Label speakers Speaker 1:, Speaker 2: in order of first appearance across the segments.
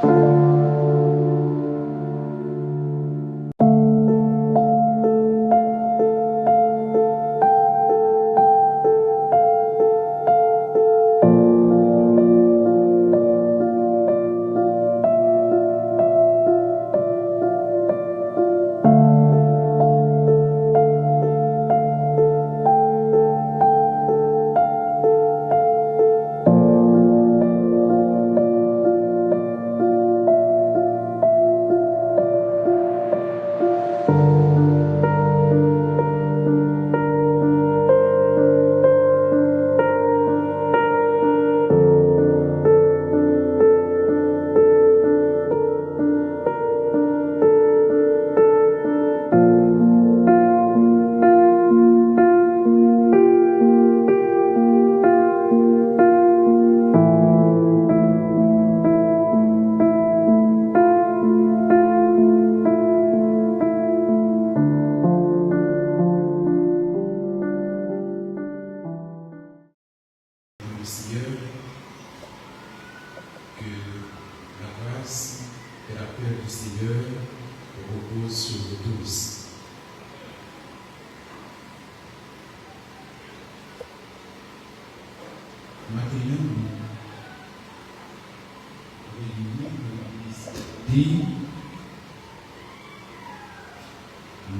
Speaker 1: dans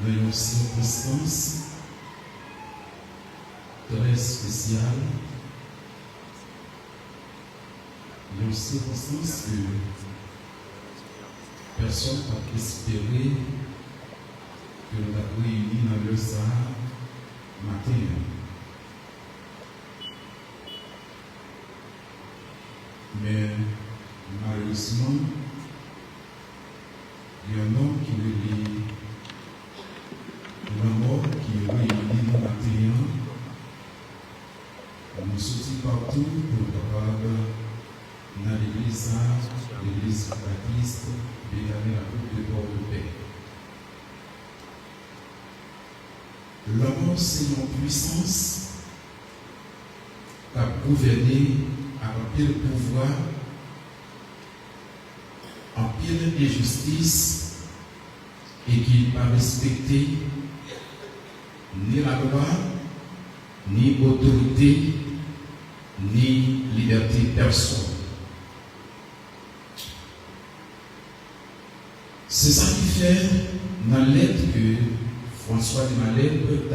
Speaker 1: une circonstance très spéciale, une circonstance que personne n'a espéré que nous avons réunis dans le Sahara matin. Mais malheureusement, il y a un homme qui veut dire la mort qui est réunie dans la terre. Nous sortis partout pour être capables dans l'église baptiste de gagner la coupe de port de paix. La mort, c'est une puissance qui a gouverné à un pile pouvoir, en pile injustice, et qui n'a pas respecté ni la loi, ni autorité, ni liberté personne. C'est ça qui fait dans la lettre que François de Malherbe a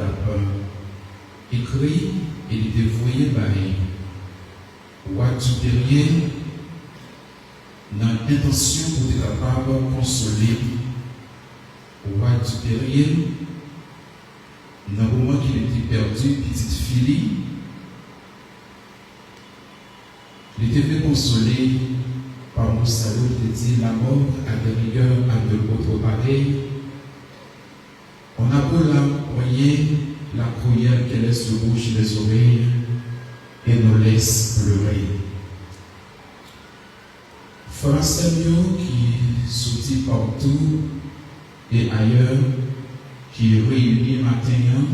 Speaker 1: écrit et dévoyé par roi supérieur dans l'intention pour être capable de consoler le roi supérieur dans le moment qu'il était perdu, petite fille. Il était fait consoler par mon salut, il dit la mort à des rigueurs à de l'autre pareil. On a beau la poignée, la prière qui laisse le bouche et les oreilles et nous laisse pleurer. Frère Samuel qui sortit partout et ailleurs, qui est réuni matin,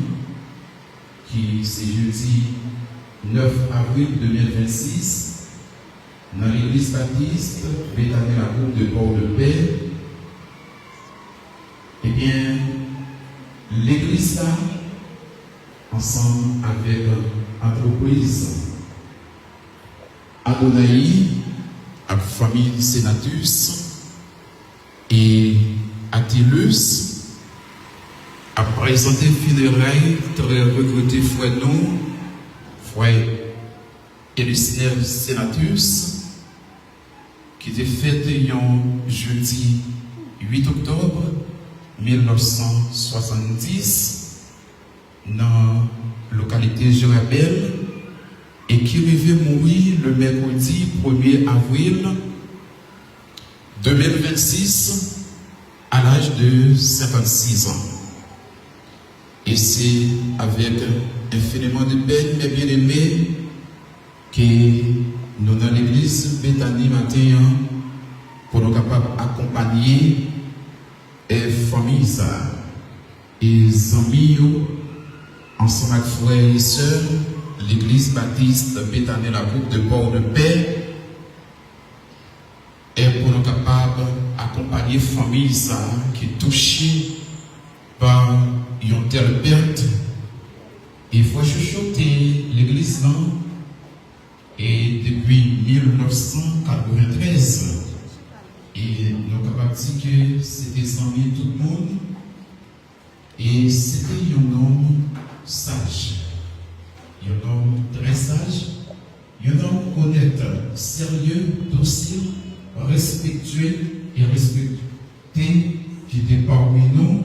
Speaker 1: qui c'est jeudi 9 avril 2026, dans l'église baptiste, Béthanie la coupe de port de paix. Eh bien, l'église là, ensemble avec l'entreprise Adonai, la famille Senatus et Attilus, a présenté funérailles très regretté frère non, frère Elusner Senatus, qui était fêté jeudi 8 octobre 1970 dans la localité Jérabel et qui devait mourir le mercredi 1er avril 2026 à l'âge de 56 ans. Et c'est avec infiniment de peine, mes bien-aimés, que nous dans l'église Béthanie matin pour nous capables d'accompagner les familles et les amis ensemble avec frères et sœurs, l'église baptiste Béthanie la coupe de port de paix, et pour nous capables accompagner la famille qui est touchée par une telle perte. Et il faut chuchoter l'église là. Et depuis 1993, et nous sommes capables de dire que c'était sans vie tout le monde. Et c'était un homme sage, un homme très sage, un homme honnête, sérieux, docile, respectueux et respecté qui était parmi nous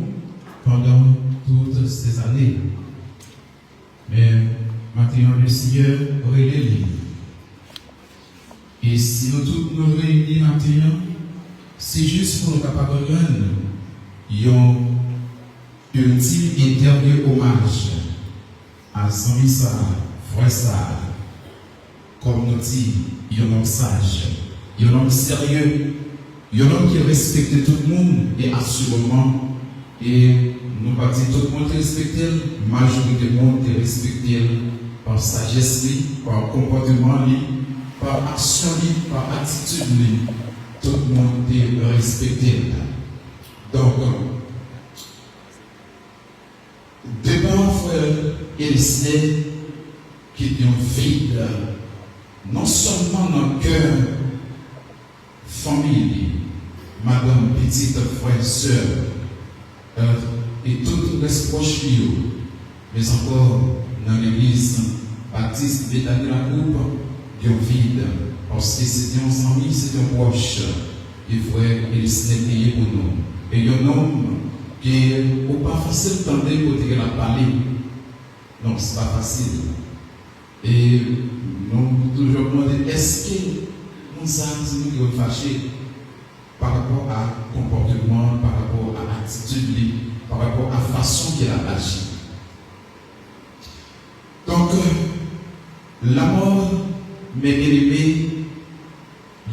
Speaker 1: pendant toutes ces années. Mais maintenant, le Seigneur relève. Et si nous tous nous réunis maintenant, c'est juste pour nous capables de rendre un ultime et dernier hommage à Zami Sa, frère Sa, comme nous dit, un homme sage, un homme sérieux, un homme qui respecte tout le monde et assurément, et nous pas dire tout le monde respecte, la majorité du monde respecte par sagesse, par comportement, par action, par attitude, tout le monde est respecté. Donc, devant frère Elisée, qui est un vide, non seulement dans le cœur, famille, madame, petite frère, soeur, et tous les proches, mais encore dans l'église baptiste Béthanie la Coupe, il y a un vide, parce que c'était un ami, c'était un proche, et frère Elisée payé pour nous. Et il y a un homme qui n'est pas facile d'entendre pour te la parler. Donc, ce n'est pas facile. Et nous toujours demander est-ce que nous sommes fâchés par rapport à comportement, par rapport à attitude, par rapport à la façon qu'il a agi. Donc, la mort, mes bien-aimés,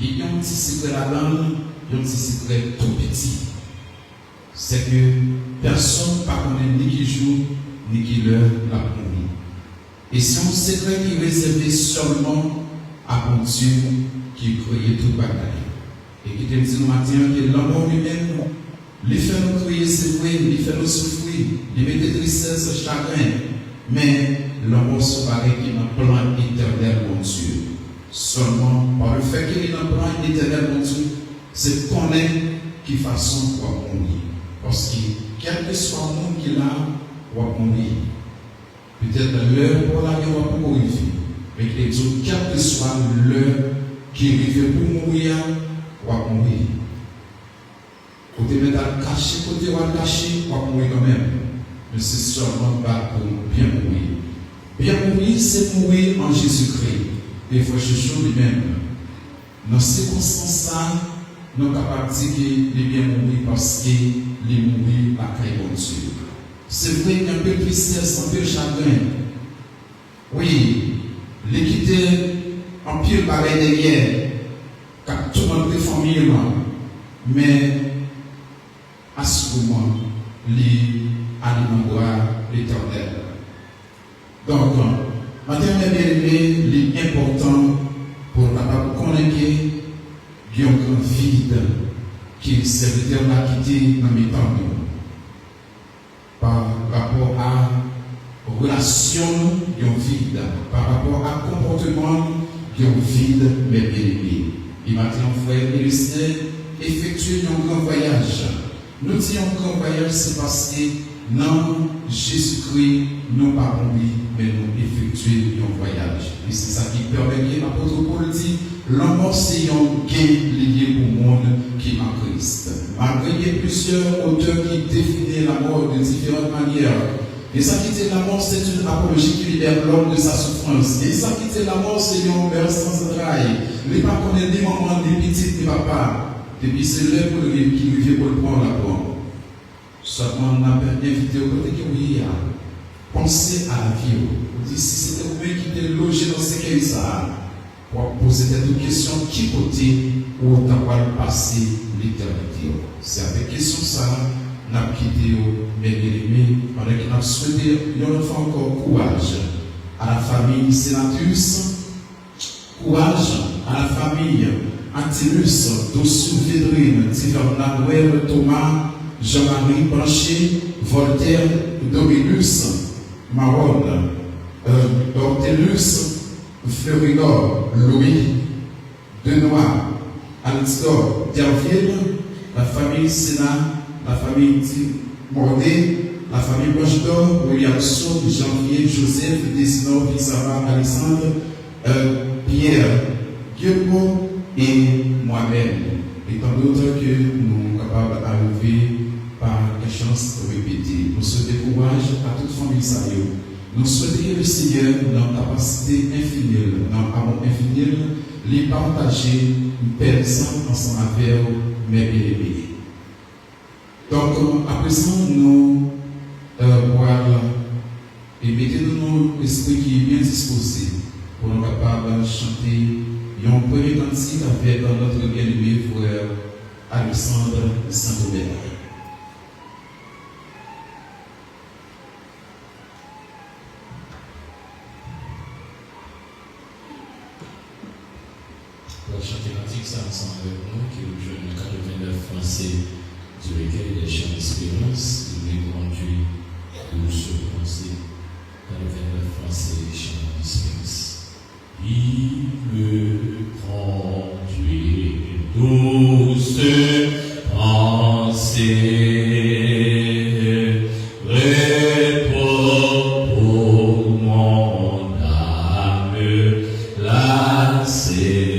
Speaker 1: il y a un petit secret là-dedans, il y a un petit secret tout petit. C'est que personne ne connaît ni qui joue, ni qui l'heure la mourir. Et c'est un secret qui est réservé seulement à mon Dieu qui croyait tout bagaille. Et qui te dit le matin que l'amour lui-même, il fait nous crier, c'est vrai, il fait nous souffrir, il met des tristesses, chagrin. Mais l'amour se paraît qu'il est dans le plan éternel, mon Dieu. Seulement par le fait qu'il est dans le plan éternel, mon Dieu, c'est connaître qui façon pour mourir. Parce que quel que soit le monde qu'il a, on va mourir. Peut-être l'heure pour la vie, on va mourir. Mais quel que soit l'heure qui arrive pour mourir, on va mourir. Côté métal caché, côté on va cacher, on va mourir quand même. Mais c'est seulement pas pour bien mourir. Bien mourir, c'est mourir en Jésus-Christ. Et il faut chercher lui-même. Dans ces circonstances-là, nous sommes capables de dire qu'il est bien mourir parce qu'il est mourir à caille bon Dieu. C'est vrai qu'il y a un peu de tristesse, un peu de chagrin. Oui, l'équité en pile pareil derrière, car tout le monde est famille, mais à ce moment, l'alimentera l'éternel. Donc, maintenant, mes bien-aimés, l'important pour capable de connaître qu'il y a un grand vide qui le serviteur l'a quitté dans mes temps par rapport à relation, il y a un vide. Par rapport à comportement, il y a un vide, mes bien-aimés. Et maintenant, frère Elisée, effectuer un grand voyage. Nous disons un grand voyage, c'est parce que dans Jésus-Christ, nous pas mourir, mais nous effectuer un voyage. Et c'est ça qui permet que l'apôtre Paul dit, l'amour c'est un gain lié au monde qui est en Christ. Malgré qu'il y ait plusieurs auteurs qui définissent la mort de différentes manières, et ça qui dit la mort, c'est une apologie qui libère l'homme de sa souffrance. Et ça qui dit la mort, c'est un père sans entrailles. Les pas connaît des mamans, des petites, des papas. Et puis c'est l'heure pour le qui vient pour le prendre la porte. Seulement, on a invité au côté qui oui, pensez à la vie. On dit, si c'était vous-même qui était logé dans ces cas-là, pour poser des questions, qui côté où on va passer l'éternité. C'est avec question ça, on a quitté mes bien-aimés, pendant qu'on a souhaité, il y a encore courage à la famille sénatrice, courage à la famille Attilus, Dossou Védrine, Tivernawel, Thomas, Jean-Marie Blanchet, Voltaire, Dominus, Maron, Ortelius, Fleurinor, Louis, Denoir, Alexandre, Derville, la famille Sénat, la famille Mordet, la famille Roche d'Or, Williamson, Janvier, Joseph, Desnor, Sarah, Alexandre, Pierre, Guillemot et moi-même. Et tant d'autres que nous sommes capables d'arriver par quelque chance répétée. Nous souhaitons courage à toute famille sérieuse. Nous souhaitons le Seigneur dans la capacité infinie, dans l'amour infini, les partager, personne ensemble avec mes bien-aimés. Donc, à présent, nous voilà, et mettez-nous nos esprits qui est bien disposé pour nous capables de chanter un premier cantique avec notre bien-aimé frère Alexandre Saint-Omer.
Speaker 2: Pour chanter cantique, ça ensemble avec nous, qui est le jeune 89 français du recueil des chants d'espérance, il est conduit pour se prononcer 89 français des chants d'espérance. Il me conduit douce pensée, repos pour mon âme lassée.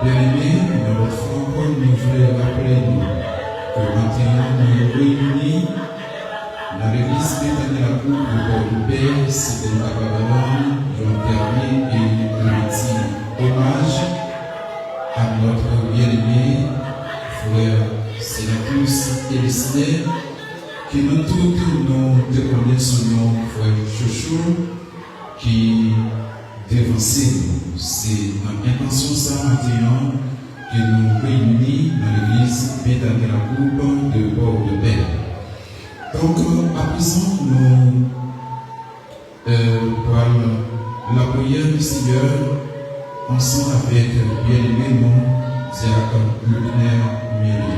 Speaker 1: Bien-aimés, dans votre francophone, nous voulons rappeler que maintenant nous réunis dans l'église Bethany la Coupe de Port-de-Paix, c'était le Babylone, Jean-Pierre et Lundi. Hommage à notre bien-aimé frère Sénatus et Lisney, qui nous tous nous connaissons son nom, frère Chouchou, qui dévancé nous. C'est l'intention ça maintenant que nous réunissons dans l'église Bethany la Coupe de Port-de-Paix. Donc, à présent, nous parlons la prière du Seigneur ensemble avec le bien-aimé mon Zéach Luminaire Mieli.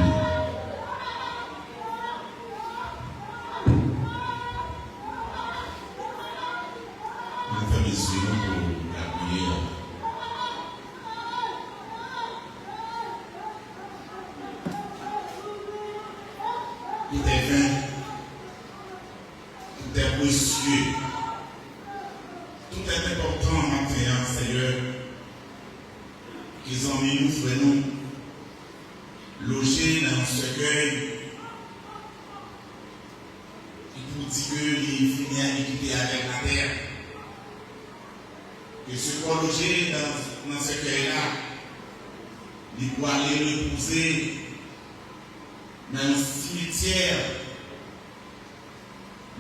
Speaker 3: Tout est vain, tout est précieux, tout est important maintenant, Seigneur, qu'ils ont mis nous, frères, nous, loger dans ce cueil, qui pour dire qu'il finit à équiper avec la terre, que ce qu'on loger dans ce cueil-là, il doit aller reposer dans le cimetière,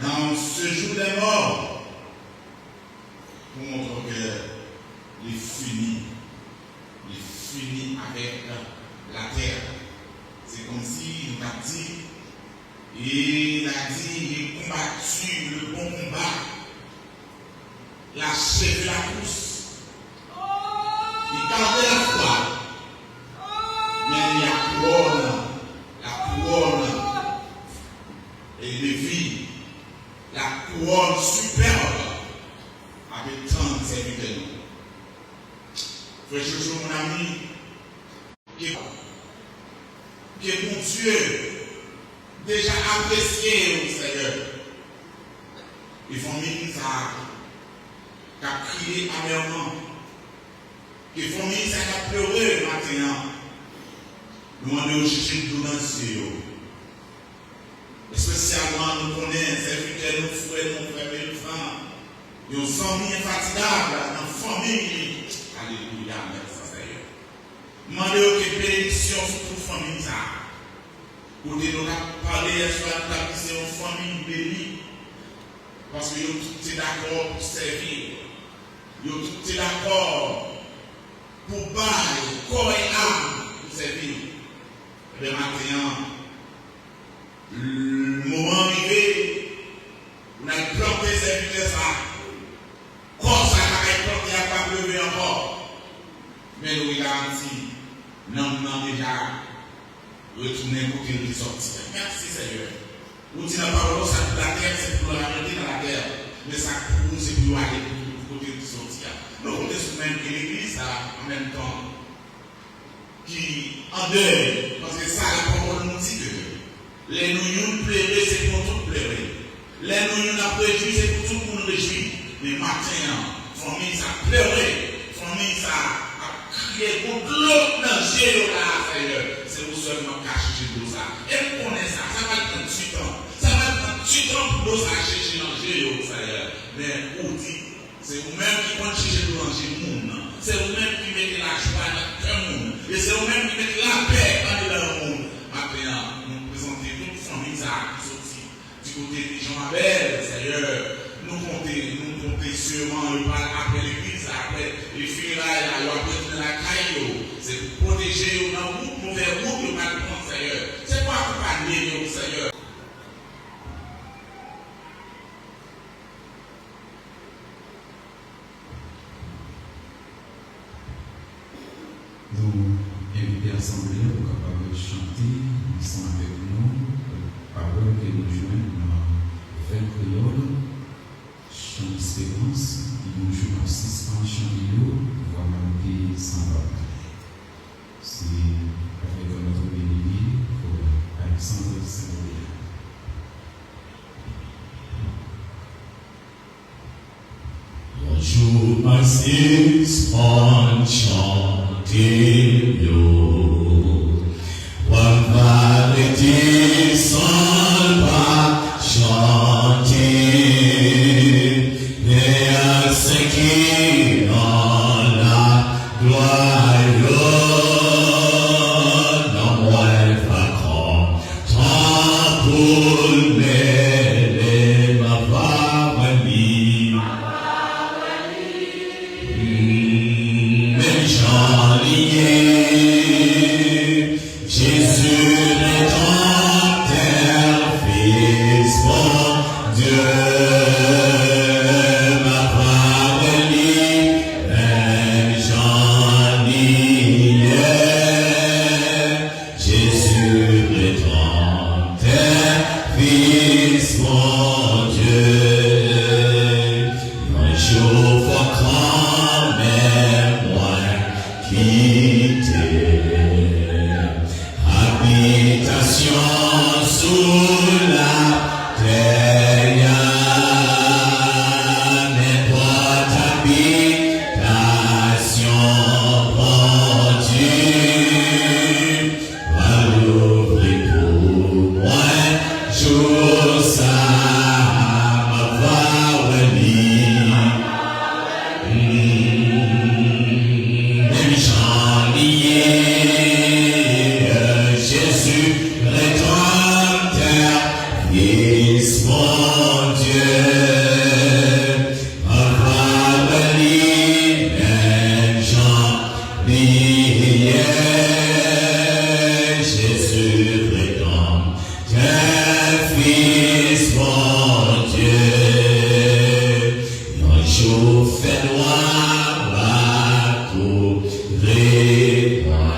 Speaker 3: dans ce jour des morts, pour montrer qu'il est fini avec la terre. C'est comme si il a dit, il a combattu le bon combat, il a achevé la course, il gardait la foi, mais il y a couronne et de vie, la couronne superbe avec tant de serviteurs. Frère Jojo, mon ami, que mon Dieu déjà apprécié au Seigneur. Ils font mis ça, qui a crié amèrement, qui font mis ça, qui a pleuré maintenant. Nous demandons au chercher tout dans le ciel. Spécialement, nous connaissons serviteurs, nos frères, nos frères et nos femmes. Ils ont famille infatigable dans la famille. Alléluia, merci Seigneur. Demandez que bénédiction sur toute famille. Pour nous parler, soit établir une famille bénie. Parce que nous tous d'accord pour servir. Nous tous d'accord pour bailler corps et âme pour servir. Le matin, le moment arrivé, on a planté ces vitesses là. Comme ça, on a planté, il n'y a pas pleuvé encore. Mais nous garantis, non, déjà, retourner côté de sortir. Merci Seigneur. Nous disons la parole, ça pour la terre, c'est pour la vérité dans la terre. Mais ça pour nous, c'est pour aller côté de sortir. Nous comptons sur même que l'église, en même temps, qui en deuil, parce que ça, la parole nous dit que les nous pleurer, c'est pour tout pleurer. Les nous n'a réjoui, c'est pour tout pour nous réjouir. Mais maintenant, famille, ça pleurer, famille, ça a crié pour l'autre dans le ciel là, Seigneur. C'est pour seulement cacher tout ça. Et vous connaissez ça, ça va prendre du temps. Ça va prendre du temps pour nous chercher dans le ciel, Seigneur. Mais vous dites, c'est vous-même qui comptez chercher dans le ciel. C'est vous-même qui mettez la joie dans le monde. Et c'est vous-même qui mettez la paix dans le monde. Maintenant, nous présentons toute famille qui sortit du côté de Jean-Abel, Seigneur, nous comptons sûrement le pas après l'église, après les funérailles, après tout la caillou. C'est pour protéger dans la route, mauvaise route, le mal prendre, Seigneur. C'est pour accompagner nous, Seigneur.
Speaker 1: Nous invitons l'Assemblée pour capable de chanter ensemble avec nous, paroles que nous joignent dans 20 créoles, chant d'espérance, qui nous joue dans 6 ans, chant vidéo, voix marquée sans parole. C'est avec notre béni pour Alexandre Saint-Royal.
Speaker 2: Bonjour, my six on chanting you. One vanity son pas chanter. Et à ce qui en la gloire, non moins vacant, tant pour mêler ma famille. Jésus rédempteur, Fils bon Dieu, ma parole, j'en y est. Jésus rédempteur, Fils bon Dieu, un jour faut quand même moi quitter. Habitation sous la terre, n'importe habitation pendue, va l'ouvrir pour moi, jour ça ma va venir. Même j'en Jésus rédempteur, Fils mon Dieu, va venir, même j'en Jésus rédempteur, Fils mon Dieu, un jour fait noir, va couvrir moi.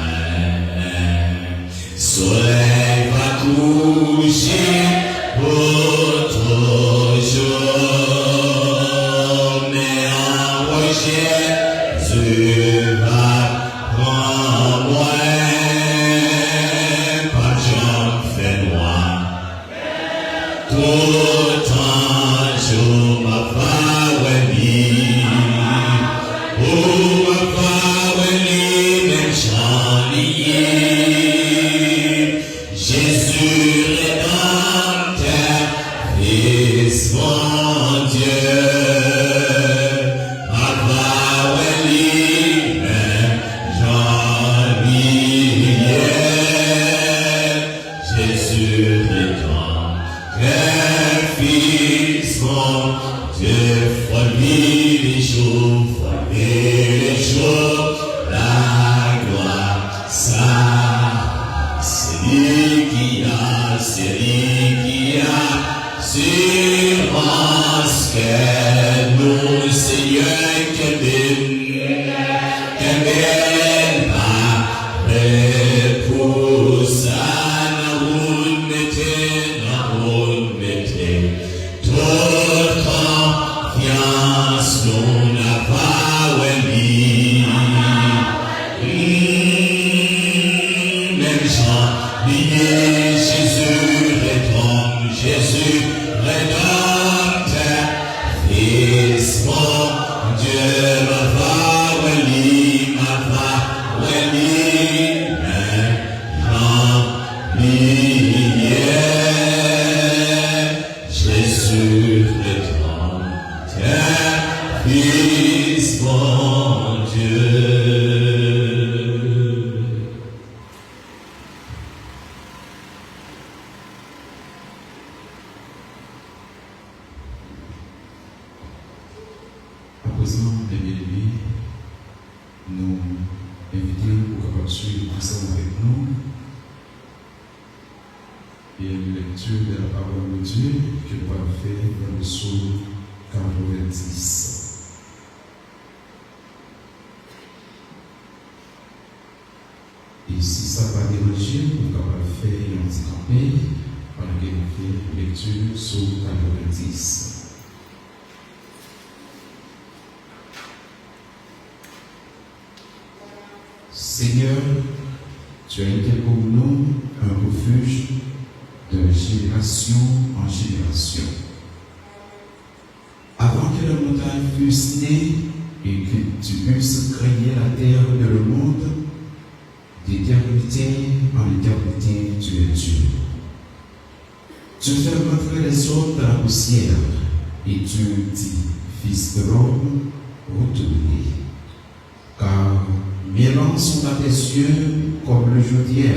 Speaker 2: Soleil va coucher pour toujours, mais en Jésus va prendre moi, pas j'en fais noir, tout un jour ma venir, oh ma venir, même j'en Jésus rédempteur, Fils mon Dieu, va venir, j'en y est. Jésus rédempteur, Fils mon Dieu, frôler les jours, la gloire, ça. C'est lui qui a, assurance que nous, Seigneur, qu'elle va repousser dans route, toute confiance, nous n'a pas oublié. Même Jean, Jésus rédempteur, Fils mon Dieu, ma famille, Jésus rédempteur, Fils mon Dieu.
Speaker 1: présent, mes bien-aimés, nous invitons pour pouvoir suivre ensemble avec nous et une lecture de la parole de Dieu que nous allons faire dans le psaume 90. Et si ça va déranger, nous allons faire un petit campé pendant que nous faisons lecture psaume 90. Seigneur, tu as été pour nous un refuge de génération en génération. Avant que la montagne fût née et que tu eusses créé la terre et le monde, d'éternité en éternité, tu es Dieu. Tu fais rentrer les hommes dans la poussière et tu dis, Fils de l'homme, retournez. Car mes langues sont à tes yeux comme le jour d'hier,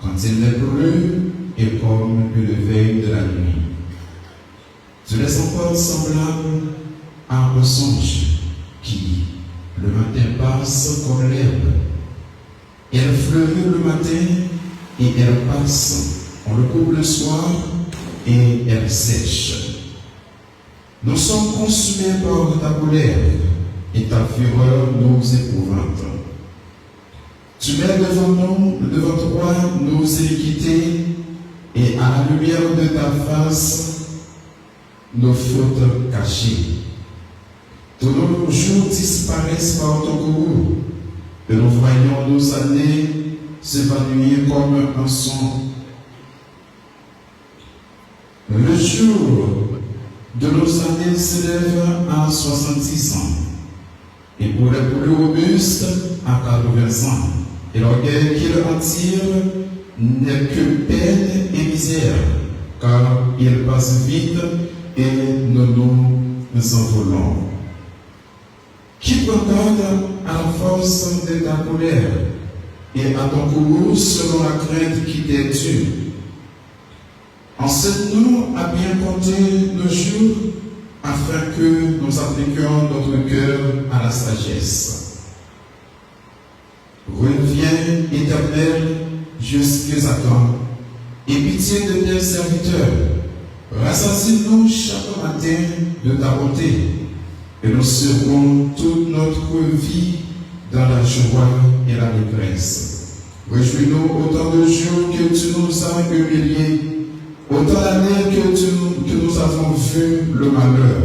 Speaker 1: quand il n'est plus et comme le lever de la nuit. Tu laisses encore semblable à un songe qui, le matin, passe comme l'herbe. Elle fleurit le matin et elle passe. On le coupe le soir et elle sèche. Nous sommes consumés par ta colère et ta fureur nous épouvante. Tu mets devant toi nos iniquités et à la lumière de ta face nos fautes cachées. Tous nos jours disparaissent par ton courroux et nous voyons nos années s'évanouir comme un son. Le jour de nos années s'élève à 70 ans. Et pour les plus robustes, à 80 ans. Et l'orgueil qui le attire n'est que peine et misère, car il passe vite et nous envolons. Qui prend garde à la force de ta colère et à ton courroux selon la crainte qui t'est due. Enseigne-nous à bien compter nos jours, afin que nous appliquions notre cœur à la sagesse. Reviens, Éternel, jusqu'à temps, et pitié de tes serviteurs. Rassasie-nous chaque matin de ta bonté, et nous serons toute notre vie dans la joie et la détresse. Réjouis-nous autant de jours que tu nous as humiliés, autant d'années que nous avons vu le malheur.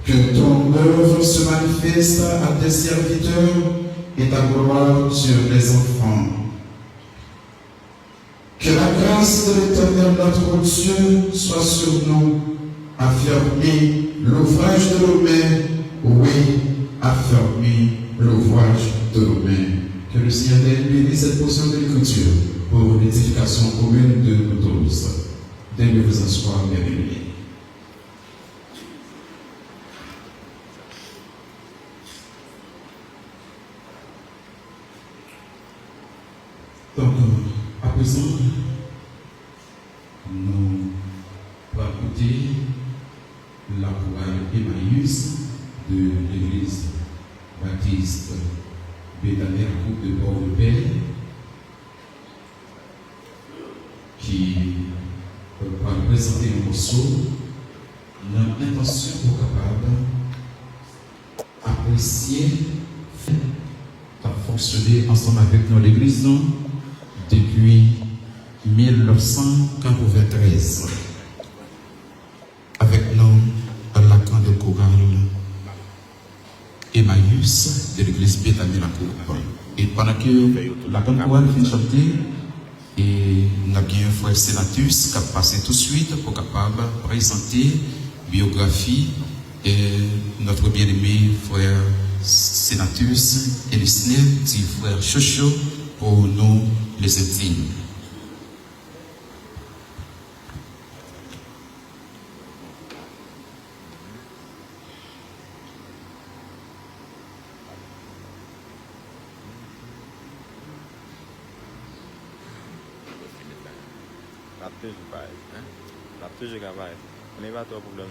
Speaker 1: Que ton œuvre se manifeste à tes serviteurs et ta gloire sur les enfants. Que la grâce de l'Éternel notre Dieu soit sur nous. Affermis l'ouvrage de nos mains. Oui, affermis l'ouvrage de nos mains. Que le Seigneur bénisse cette portion de l'Écriture pour l'édification commune de nous tous. Daignez vous asseoir, bienvenue. Donc, à présent, nous allons écouter la chorale Emmaüs de l'église baptiste Béthanie à Coupe de Port-de-Paix, qui va présenter un morceau dans l'intention pour capable apprécier à fonctionner ensemble avec nous l'église depuis 1993 avec nous à la camp de chorale Emmaüs de l'église Béthanie la Coupe. Et pendant que la camp de chorale finit de chanter, et nous avons un frère Sénatus qui a passé tout de suite pour capable présenter biographie et notre bien-aimé frère Sénatus et le petit frère Chocho pour nous les intimes.
Speaker 4: toujours travail. On n'est pas trop problème.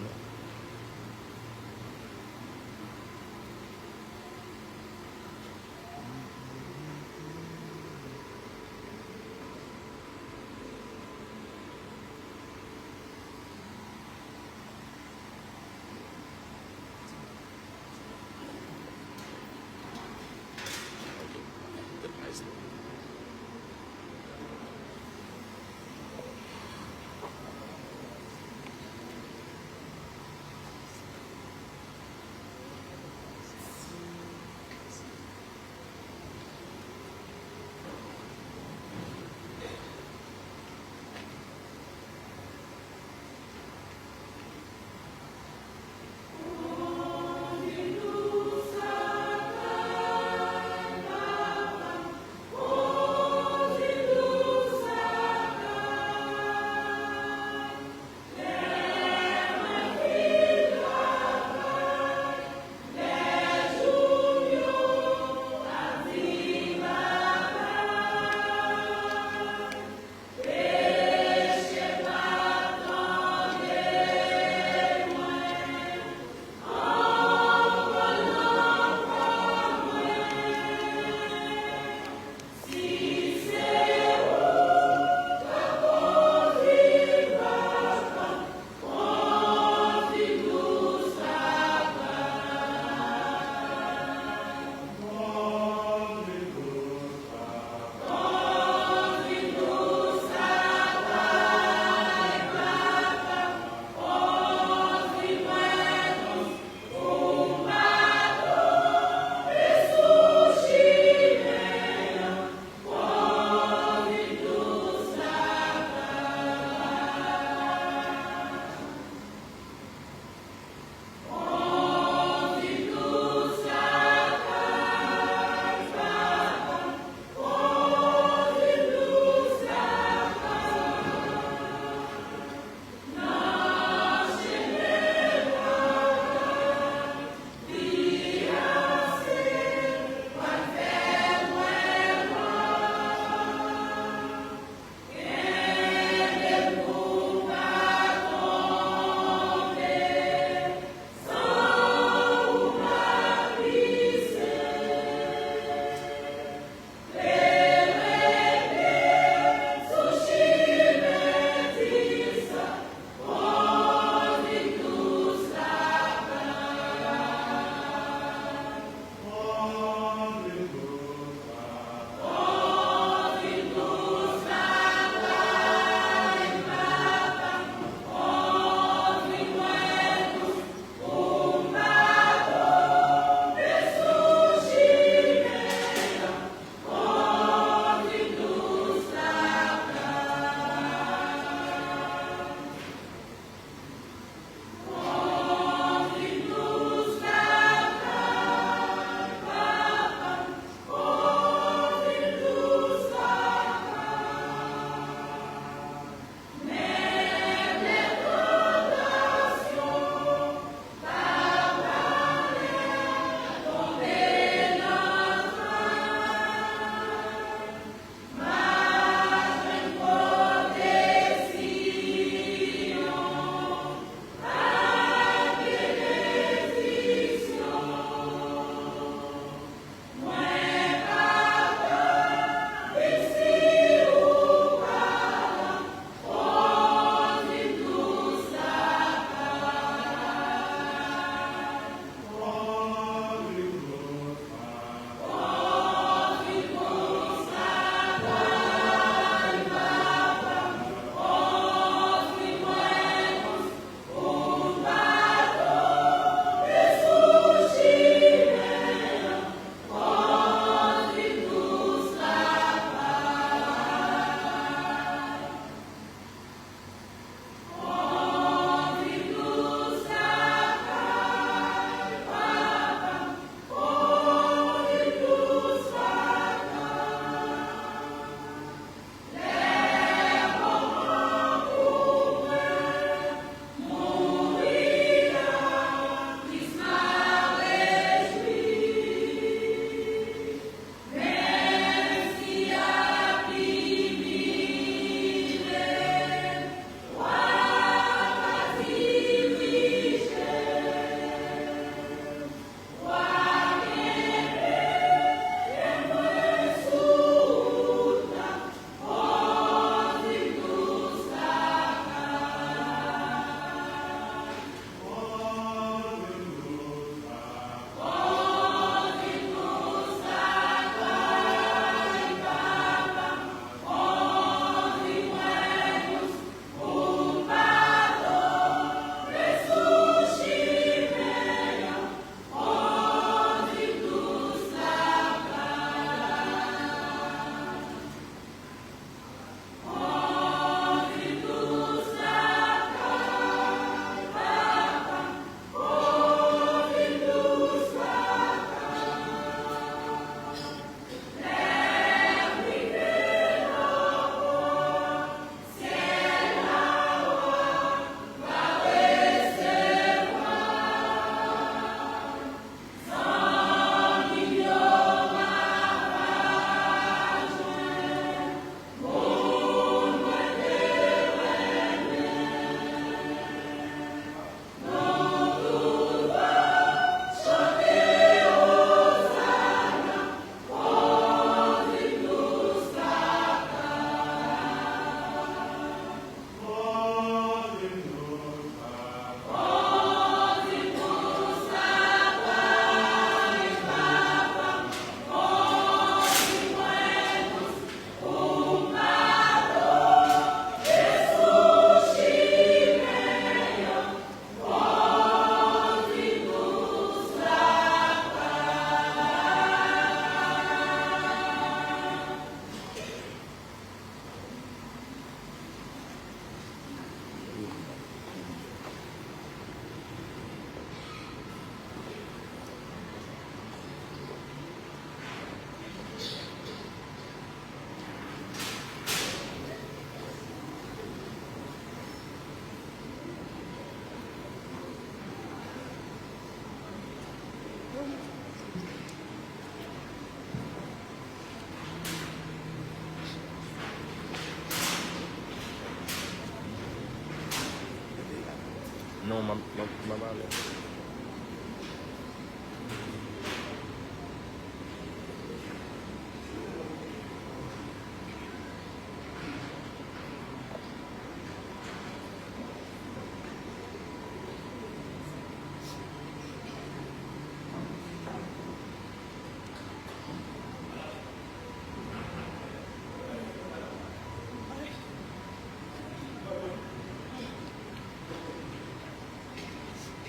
Speaker 4: Non, maman.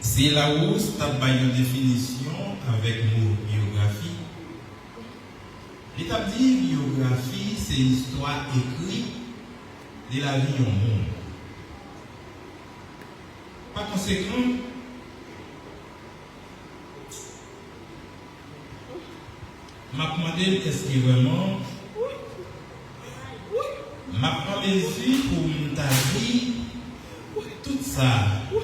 Speaker 5: C'est là où tu as une définition avec nos biographies. L'étape dit biographie, c'est l'histoire écrite de la vie au monde. Par conséquent, m'a demandé est-ce que vraiment m'a prendre mesure pour ta vie tout ça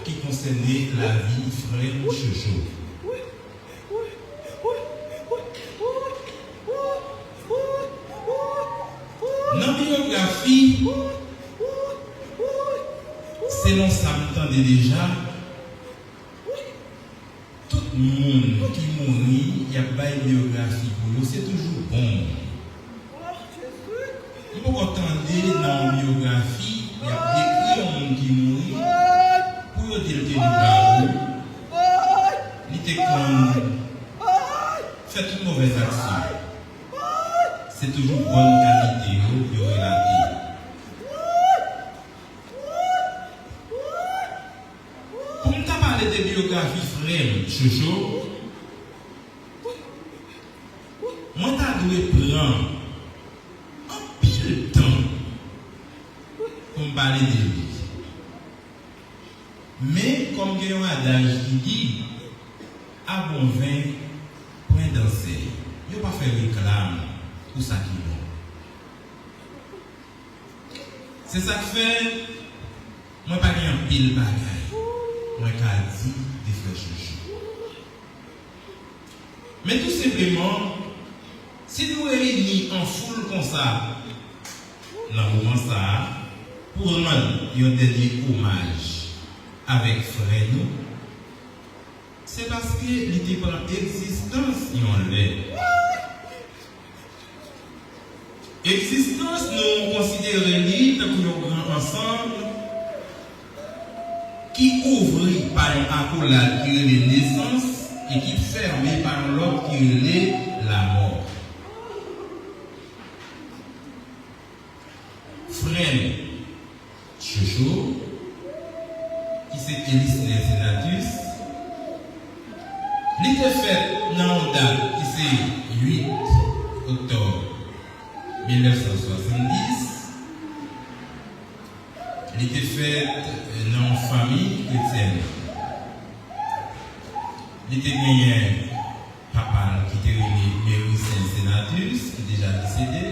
Speaker 5: qui concernait la vie frère Chocho. Dans la biographie, selon ça m'entendait déjà, tout le monde qui mourit, il y a pas une biographie pour eux, c'est toujours bon. Vous entendez dans la biographie, il y a écrit un monde qui mourit pour dire que il était comme fait une mauvaise action. C'est toujours bonne qualité pour relater. Pour nous parler de biographie frère Chocho, moi t'as dû prendre un pile temps pour me parler de lui. Mais comme il y a un adage qui dit, à bon vin, point danser. Il n'y a pas fait réclame pour ça qui est bon. C'est ça que fait, moi pas un pile bagaille. Moi qu'à dire des frères Chocho. Mais tout simplement, si nous réunissons en foule comme ça, dans le moment ça, pour nous, il y a un dernier hommage avec frère nous, c'est parce qu'il était par existence, il en l'est. Existence, nous considérons lui comme un grand ensemble qui ouvre par un accolade qui est la naissance et qui ferme par l'autre qui est la mort. Frère Chocho, qui s'est élu sénatus, il était fait dans une date qui c'est 8 octobre 1970. Il était fait dans une famille chrétienne. Il était gagné papa qui était Méricien sénatus, qui est déjà décédé.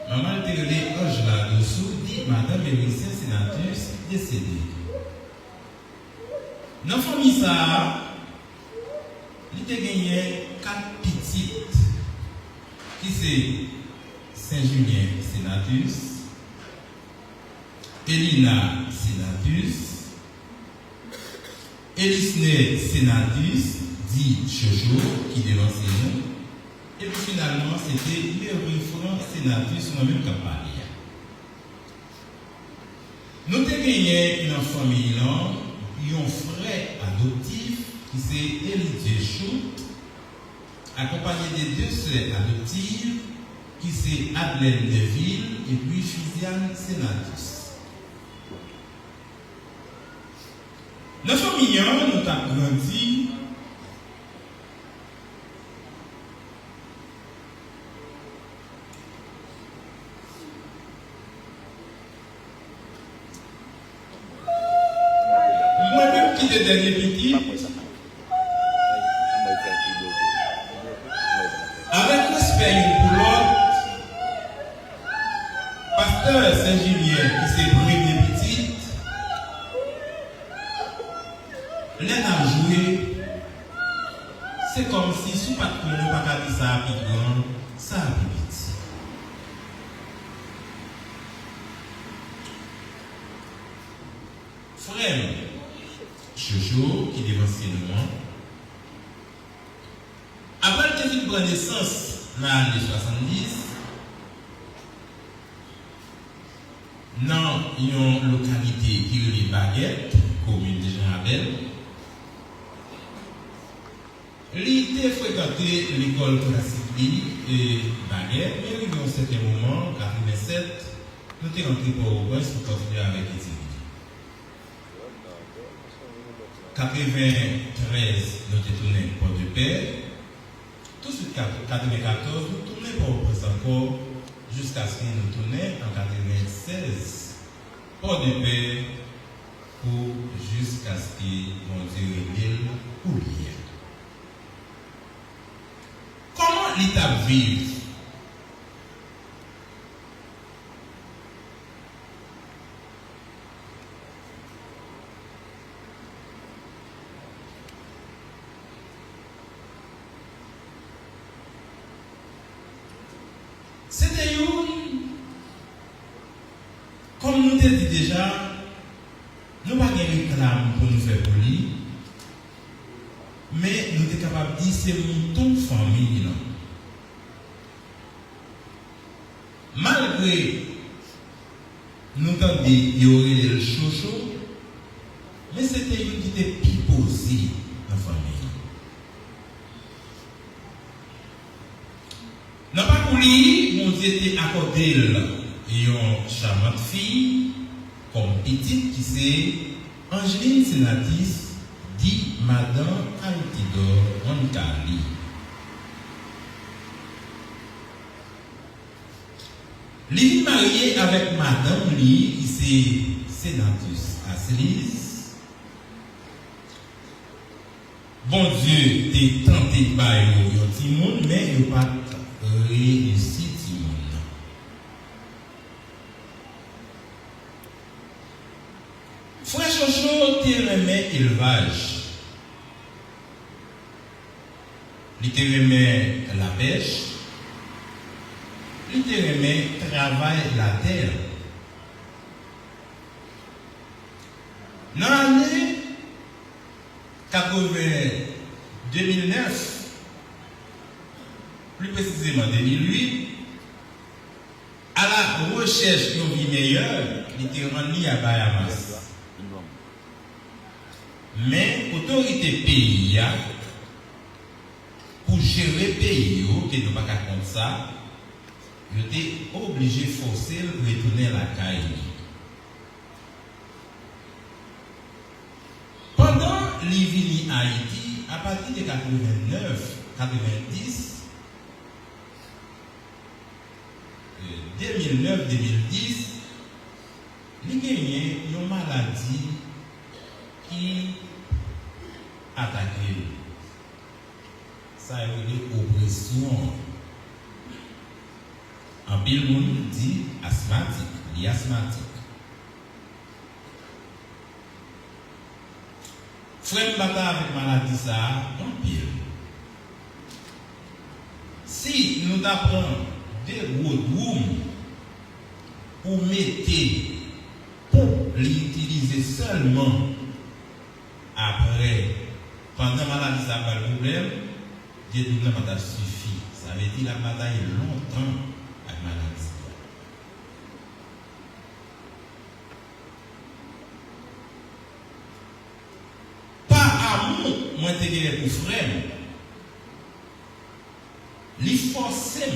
Speaker 5: Maman était relée Angela Dossou, dit Madame Méricien sénatus décédée. Dans la famille, ça, il était gagné 4 petites qui c'est Saint-Julien sénatus, Elina sénatus, Elisne sénatus, dit Chocho, qui devant nous. Et puis finalement, c'était Mary Franc sénatus, moi-même qui a parlé. Nous avons gagné une famille, un frère adoptif qui c'est Élie Choute, accompagné de 2 sœurs adoptives qui c'est Adelaine Deville et puis Fusiane sénatus. Notre famille, nous avons grandi moi-même qui était dernier petit, avec respect pour l'autre, pasteur Saint-Julien qui s'est premier petit, l'aide à jouer, c'est comme si sous pas de nous pas dit ça à plus grand, ça a plus petit. frère Chocho, qui dévancé nous. Après que tu prends naissance dans l'année 70, dans une localité qui est les Baguettes, commune de Jean-Abel, il a fréquenté l'école classique et Baguette, mais à un certain moment, en 1987, nous sommes rentrés pour Port-au-Prince pour continuer avec les études. En 1993, nous sommes tournés Port-de-Paix. Tout de suite, en 1994, nous tournons Port-au-Prince encore, jusqu'à ce que nous tournions en 1996 Port-de-Paix pour jusqu'à ce que mon Dieu l'île oublie. Comment l'État vit? C'était une, comme nous l'avons dit déjà, nous n'avons pas de réclame pour nous faire poli, mais nous sommes capables de dire que c'est mon famille. Malgré nous avons dit qu'il y aurait le chocho, mais c'était une qui était piposée dans la famille. Nous n'avons pas voulu, nous était accordé une charmante fille, comme petite, qui c'est Angeline Sénatis, dit Madame Altidor Moncali. Il est marié avec Madame Lee, qui c'est Sénatus Aslis. Bon Dieu, t'es tenté de bailler au petit monde, mais il n'a pas réussi petit monde. Frère Chocho, t'es remet élevage. Il te remet la pêche. Il te remet travail la terre. Dans l'année 2009, plus précisément 2008, à la recherche d'une vie meilleure, il était rendu à Bahamas. Mais l'autorité pays, pour gérer le pays, qui ne pas comme ça, il était obligé de forcer de retourner à la caille. Pendant l'Ivini Haïti, à partir de 89, 90, 2009-2010, il y a une maladie qui attaque. Ça a été l'oppression. En pile monde dit asthmatique, il est asthmatique. Frère bataille avec maladie ça, en pile. Si nous apprenons des roadrooms pour mettre, pour l'utiliser seulement après, pendant la maladie ça pas le problème, Dieu nous a suffi. Ça veut dire la bataille longtemps avec maladie. Par amour, moi t'ai pour frère. Les forcer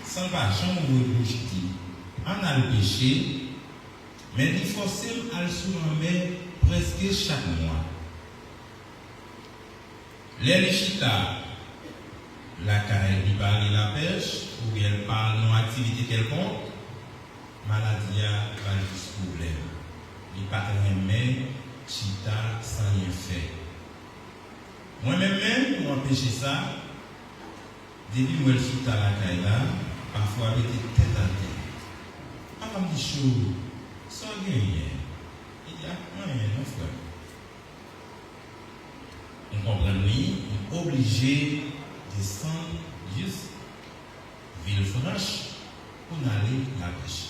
Speaker 5: sans pas jamais reboucher en a le péché, mais les forcer à le soumettre presque chaque mois. Les chita, la carrière qui parle de la pêche, ou bien elle parle non activité quelconque, maladie va le problème. Il n'y a pas de chita sans rien faire. Moi-même, pour empêcher ça, depuis que je suis à la caille, parfois avec des têtes à tête. Pas comme des choses, sans gagner. Il y a rien, non frère. On comprend, on est obligé de descendre juste Villefranche pour aller à la pêche.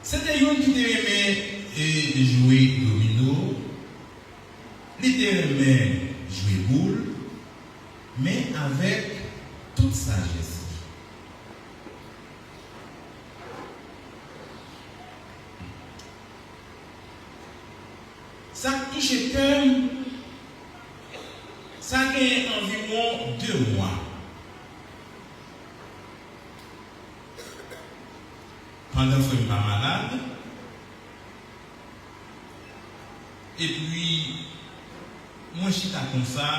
Speaker 5: C'était une qui aimait Ça touche comme ça gagne environ 2 mois. Pendant que je suis pas malade. Et puis, moi je suis comme ça,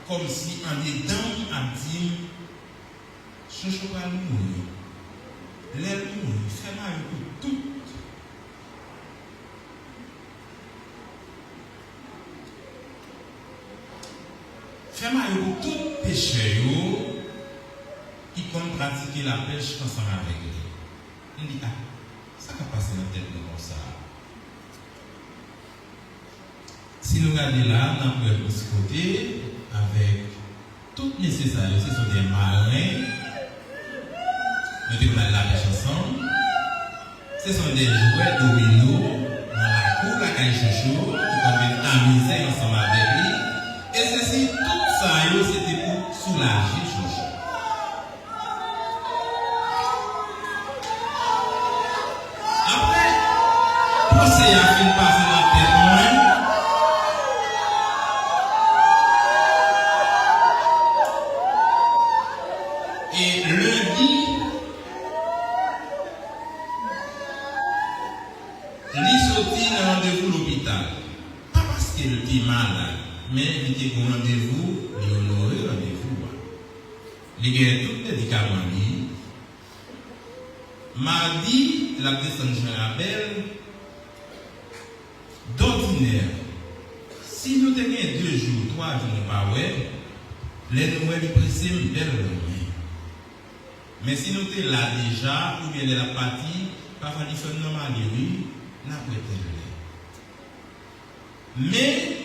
Speaker 5: comme si en dedans, à dire, je ne peux pas mourir. L'air mourir, c'est mal pour tout. Fait mal pour tout pécheur qui compte pratiquer la pêche ensemble avec lui. On dit, ah, ça va passer dans la tête de comme ça. Si nous regardons là, nous avons de ce côté, avec tout nécessaire, ce sont des marins, nous devons aller la pêche ensemble. Ce sont des jouets dominos dans la cour, la caille chouchou, qui peuvent amuser ensemble avec lui. Et ceci, tout ça, c'était pour soulager chouchou. Après, procès a fait passer dans la tête, et lundi, il sortit dans rendez-vous à l'hôpital. Pas parce qu'il était malade, mais il était au rendez-vous, il honorait le rendez-vous. Il y a tous les médicaments. Mardi, la descente Jean-Abel, d'ordinaire, si nous tenions 2 jours, 3 jours, pas ouais, les nouvelles lui pressent belle main. Mais si nous sommes là déjà, ou bien de la partie, parfois il fait normal, oui, n'a pas été. Mais,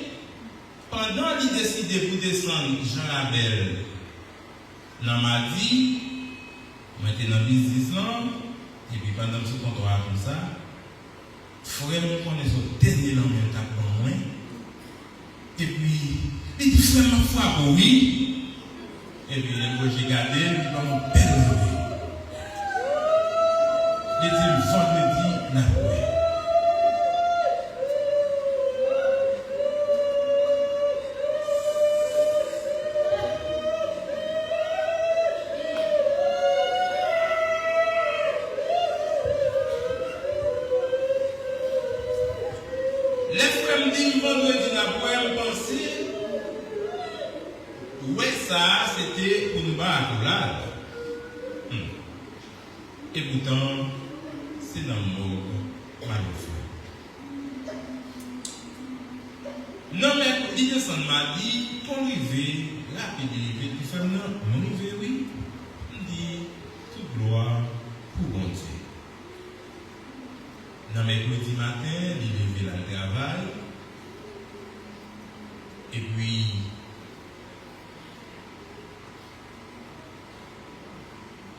Speaker 5: pendant qu'il décide pour descendre Jean-Abel, dans ma vie, moi j'étais dans le business là, et puis pendant ce comptoir comme ça, vraiment qu'on est sur dernier dans le temps pour moi. Et puis, il dit vraiment foi pour oui. Et puis, j'ai gardé, il va me perdre. Il dit, vendredi, n'a pas. C'était pour nous battre là. Et pourtant, c'est dans le mot magnifique. Non, mais l'idée m'a dit, pour arriver, rapide, il fait non, on arrive, oui. On dit, toute gloire pour bon Dieu. Non, mais le petit matin, il est levé le travail. Et puis,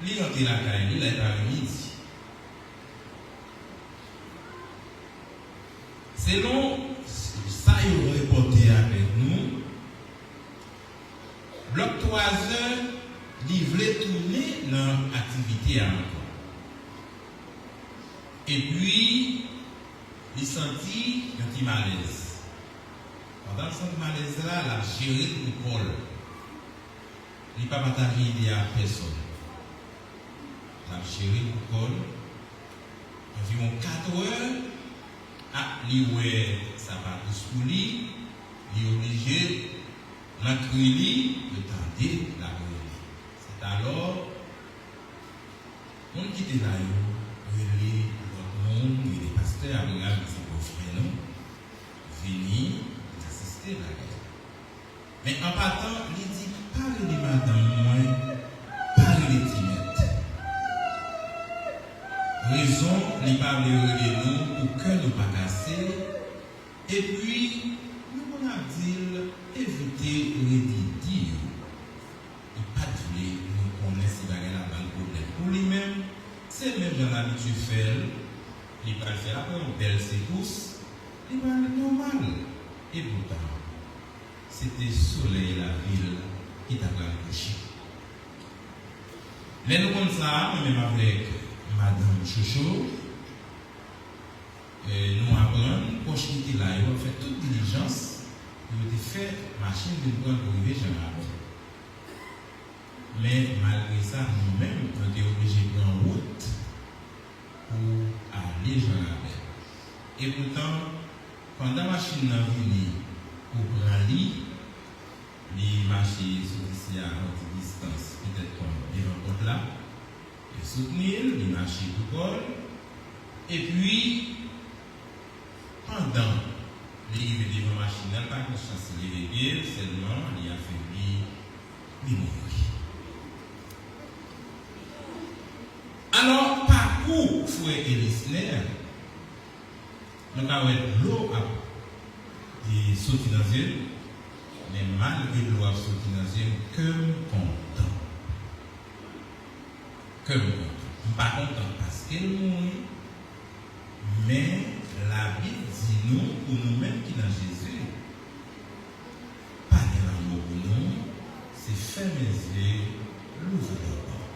Speaker 5: il a été la caille, il a été à midi. Selon ça, il a reporté avec nous, bloc 3 heures, il voulait tourner dans l'activité à encore. Et puis, il sentit un petit malaise. Pendant ce malaise là, la géré pour Paul. Il n'a pas partagé à personne. La chérie pour Paul, environ 4 heures, ça va tous pour lui, il est obligé d'entrer de tenter la réunion. C'est alors, on quitte là, il est pasteur, à regarder ses beaux-frères, venir assister à la guerre. Mais en partant, il dit, parlez de madame, moi, parlez de timide. Raison, les parler de nous pour que nous pas casser. Et puis, nous on a dit, éviter les dire. Et pas de nous connaître si bagarre la bonne problème. Pour lui-même, c'est même dans l'habitude faire, il va faire après une belle secousse, il va être normal. Et pourtant, c'était soleil la ville qui t'a couché. Mais nous comme ça, même avec Madame Chouchou, nous apprenons proche qui était là, ils ont fait toute diligence, ils ont fait machine de prendre pour arriver Jean-Rabel. Mais malgré ça, nous-mêmes, nous sommes obligés de prendre route pour aller Jean-Rabel. Et pourtant, quand la machine est venue pour prendre les marchés sur ici à haute distance, peut-être comme les rencontres là, et soutenir les marchés pour Paul. Et puis, pendant l'arrivée de la machine, elle n'a pas chassé les pieds, seulement il a affaibli les mourir. Alors, parcours frère Elisner, nous avons l'eau à sauter dans elle, mais malgré l'eau à sauter dans elle, que content. Que content. Pas content parce qu'elle mourit, mais la Bible dit nous, pour nous-mêmes qui dans Jésus, pas de l'amour pour nous, c'est fermer les yeux, l'ouvrir la porte.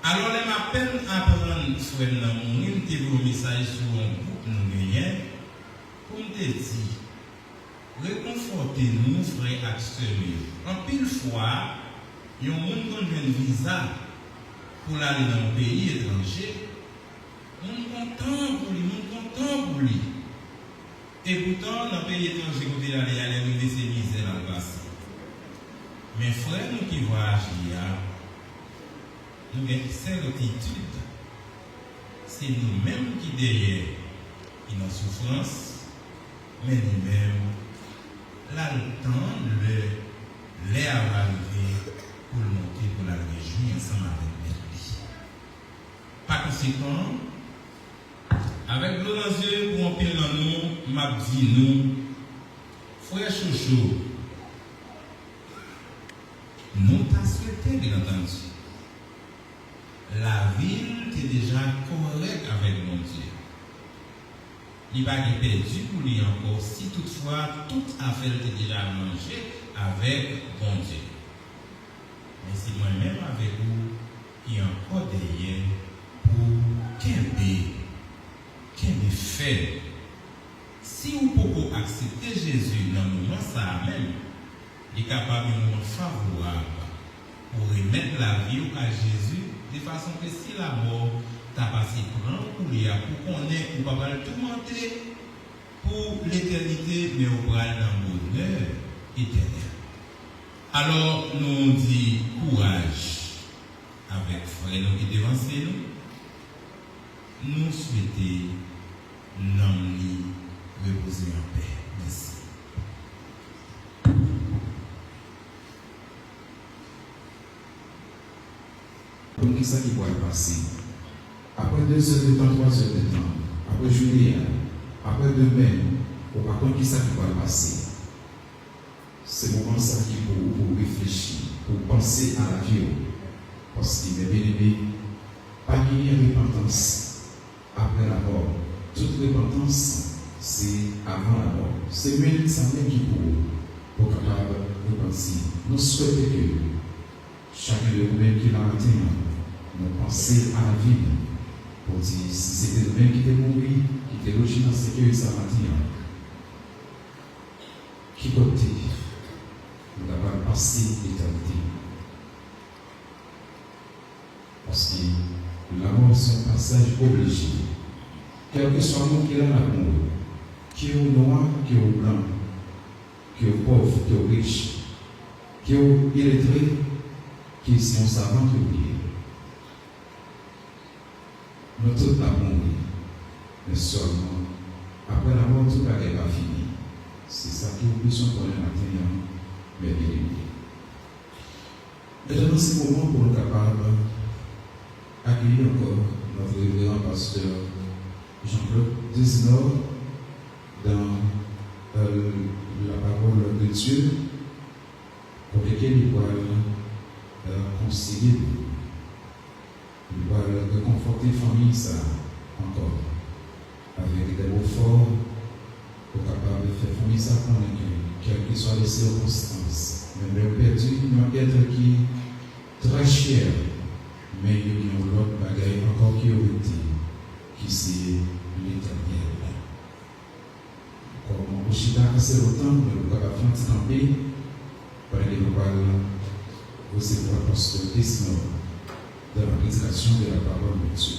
Speaker 5: Alors, les m'appelle à prendre frère dans mon île, qui vous message sur un groupe nous gagnons, pour me dire, réconfortez-nous, frères acteurs. En pile fois, il y a un monde qui a un visa pour aller dans un pays étranger. On est content pour lui, on est content pour lui. Et pourtant, dans le pays étranger, quand il allait arriver ses misères dans le passé. Mais frères, nous qui voyageons, nous avons une certitude. C'est nous-mêmes qui derrière qui avons souffrance, mais nous-mêmes, là, le temps, l'air va arriver pour le monter, pour la réjouir ensemble avec lui. Par conséquent, avec l'eau dans les yeux, pour empiler dans nous, m'a dit nous, frère Chouchou, nous t'as souhaité, bien entendu. La ville était déjà correcte avec mon Dieu. Il va être perdu pour lui encore si toutefois toute affaire était déjà mangée avec mon Dieu. Mais c'est moi-même avec vous qui est encore derrière pour qu'un fait. Si vous pouvez accepter Jésus dans le moment ça même, il est capable de moment favorable pour remettre la vie à Jésus. De façon que si la mort t'a passé grand pour qu'on ait ou pas le tourmenter pour l'éternité, mais on va dans le bonheur éternel. Alors, nous dit courage avec frère qui devance nous. Nous souhaitons l'homme reposer en paix. Merci.
Speaker 1: Comme qui ça qui va passer? Après 2 heures de temps, 3 heures de temps, après juillet, après demain, ou par contre qui ça qui va passer? C'est le moment ça qui pour réfléchir, pour penser à la vie. Parce qu'il est bien aimé, pas qu'il y ait repentance après la mort. Toute repentance, c'est avant la mort. C'est même ça même qui pour capable de repentir. Nous souhaitons que chacun de nous-mêmes qui l'a matin, nous pensions à la vie pour dire si c'était nous-mêmes qui était mort, qui était logé dans ce cœur ça matin, qui côté nous avons pensé l'éternité. Parce que la mort c'est un passage obligé. Quel que soit le monde qui est dans l'amour, qui est au noir, qui est au blanc, qui est au pauvre, qui est au riche, qui est au illettré, qui est si on savant qui oublie. Nous tous avons mouru, mais seulement après la mort, tout n'est pas fini. C'est ça qui oublie son pour le matin, mais bien aimé. Et dans ce moment, pour nous capables d'accueillir encore notre révérend pasteur Jean-Claude Desnor dans la parole de Dieu pour lequel il va concilier, il va réconforter la famille, ça encore, avec des mots forts pour capable de faire famille ça pour quelles que soient les circonstances. Mais le perdu, il y a quelqu'un qui est très cher, mais il y a l'autre bagaille encore qui est qui c'est l'éternel. Chita assez longtemps, mais nous avons fait un petit campé pour aller nous recevoir le pasteur Desmond dans la prédication de la parole de Dieu.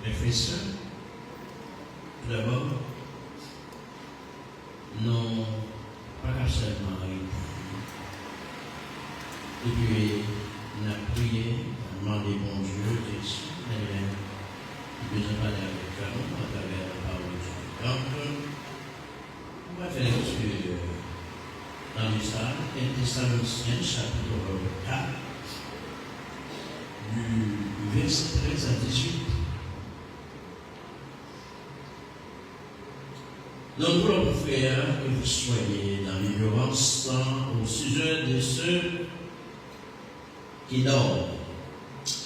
Speaker 4: Mes frères et sœurs, tout d'abord, non, pas seulement et puis, on a prié, on a demandé bon Dieu, Jésus, il besoin de parler avec nous à travers la parole de Dieu. Donc, on va faire lecture dans l'Israël, 1 Thessaloniciens, chapitre 4, du verset 13 à 18. Nous voulons, frères, que vous soyez dans l'ignorance au sujet de ceux qui dorment,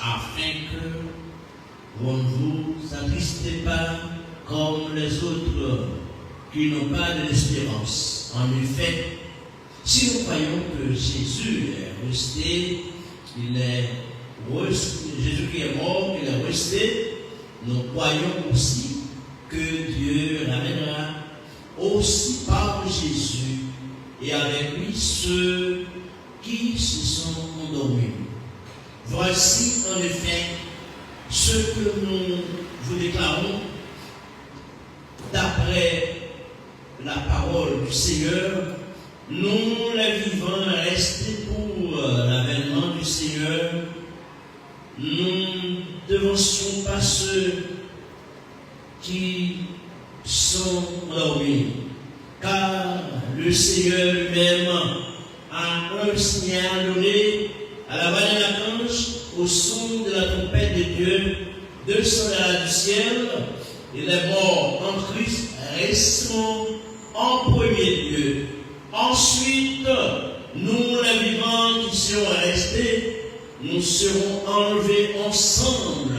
Speaker 4: afin que vous ne vous attristez pas comme les autres qui n'ont pas de l'espérance. En effet, si nous croyons que Jésus est resté, Jésus qui est mort, il est resté, nous croyons aussi que Dieu ramènera aussi par Jésus et avec lui ceux qui se sont endormis. Voici en effet ce que nous vous déclarons d'après la parole du Seigneur. Nous, les vivants, restés pour l'avènement du Seigneur, nous ne devancions pas ceux qui sont endormis, car le Seigneur lui-même a un signal donné à la voix d'un archange, au son de la trompette de Dieu, descendra du ciel, et les morts en Christ resteront en premier lieu. Ensuite, nous les vivants qui serons restés, nous serons enlevés ensemble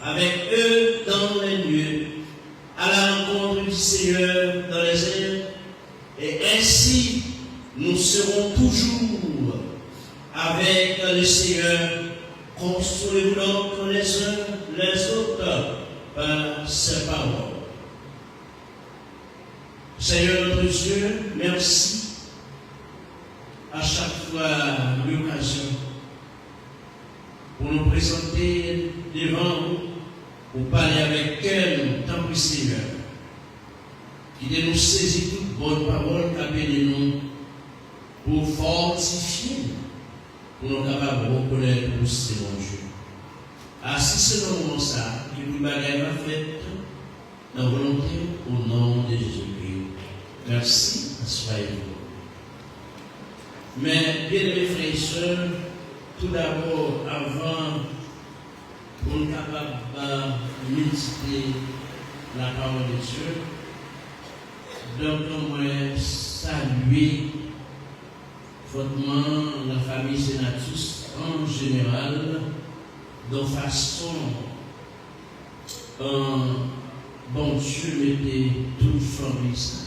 Speaker 4: avec eux dans les nuées, à la rencontre du Seigneur dans les airs, et ainsi nous serons toujours avec le Seigneur. Consolez-vous donc les uns les autres par ses paroles. Seigneur notre Dieu, merci à chaque fois l'occasion pour nous présenter devant vous, pour parler avec elle, tant que Seigneur, qui de nous saisir toute bonne parole qu'appelez nous pour fortifier, pour nous capables de reconnaître que c'est mon Dieu. Ainsi, c'est dans le moment ça, que nous bagaille va faire dans la volonté au nom de Jésus-Christ. Merci, soyez-vous. Mais, bien aimés frères et sœurs, tout d'abord, avant pour nous capables de méditer la parole de Dieu, donc moi saluer fortement la famille Sénatus en général, de façon bon Dieu mettait toute famille ça.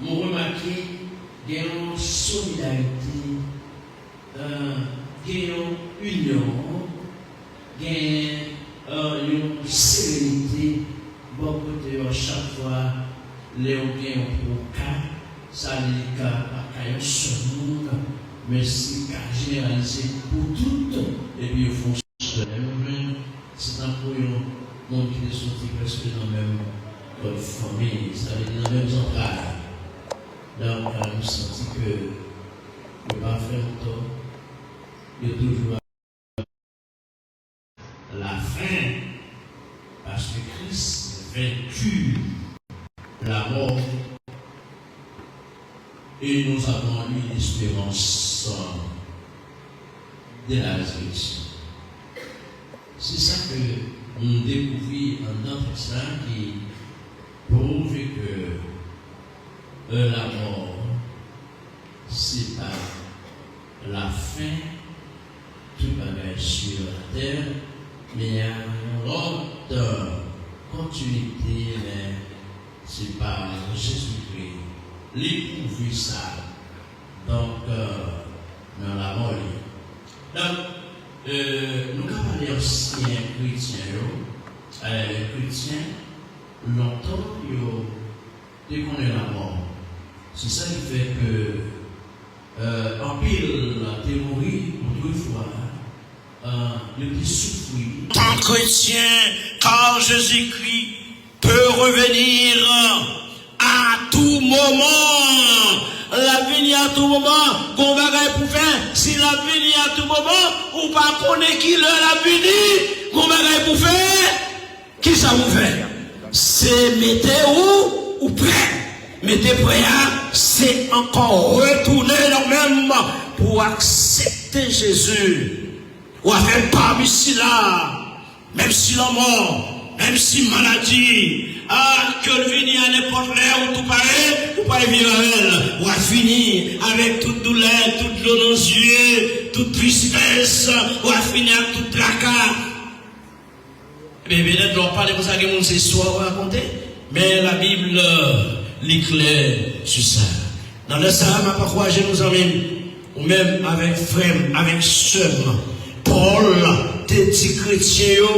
Speaker 4: Mon remarqué qu'il y a une solidarité, qu'il y a une union, qu'il y a une sérénité, beaucoup de chaque fois, les gens pour cas, ça les cas, pas qu'à un seul monde, mais c'est qu'à généraliser pour toutes, et puis ils font ce même, c'est un peu un monde qui est sorti presque dans la même famille, ça veut dire dans la même entrailles. Donc, nous sentons que le pas faire tort, il y a toujours la fin, parce que Christ a vaincu la mort et nous avons eu l'espérance de la résurrection. C'est ça que nous découvrons en notre sang qui prouve que la mort, c'est pas la fin, tout bagage sur la terre, mais il y a une autre continuité, mais c'est par Jésus-Christ. L'éprouver ça, donc, dans la mort, Donc, nous avons parlé anciens chrétiens, longtemps, ils déconnent la mort. C'est ça qui fait que, en pile, théorie, autrefois, le petit souffrir.
Speaker 6: En chrétien, car Jésus-Christ peut revenir à tout moment. La venir à tout moment, qu'on va pour faire. Si la venir à tout moment, ou pas connaître qui l'heure la venir, qu'on va pour faire. Qui ça vous fait? C'est mettez ou prêt. Mettez prêt, c'est encore retourner là même pour accepter Jésus. Ou à faire parmi là, même si la mort, même si maladie, que le venir à n'importe l'heure ou tout pareil, ou pas vivre avec elle, ou à finir avec toute douleur, toute l'eau dans les yeux, toute tristesse, ou à finir avec toute tracas. Mais bien, ne doit pas de ça que mon c'est soit raconté, mais la Bible l'éclaire sur ça. Dans le Psalme, à croire, je nous emmène, ou même avec frère, avec sœur, Paul, tes petits chrétiens,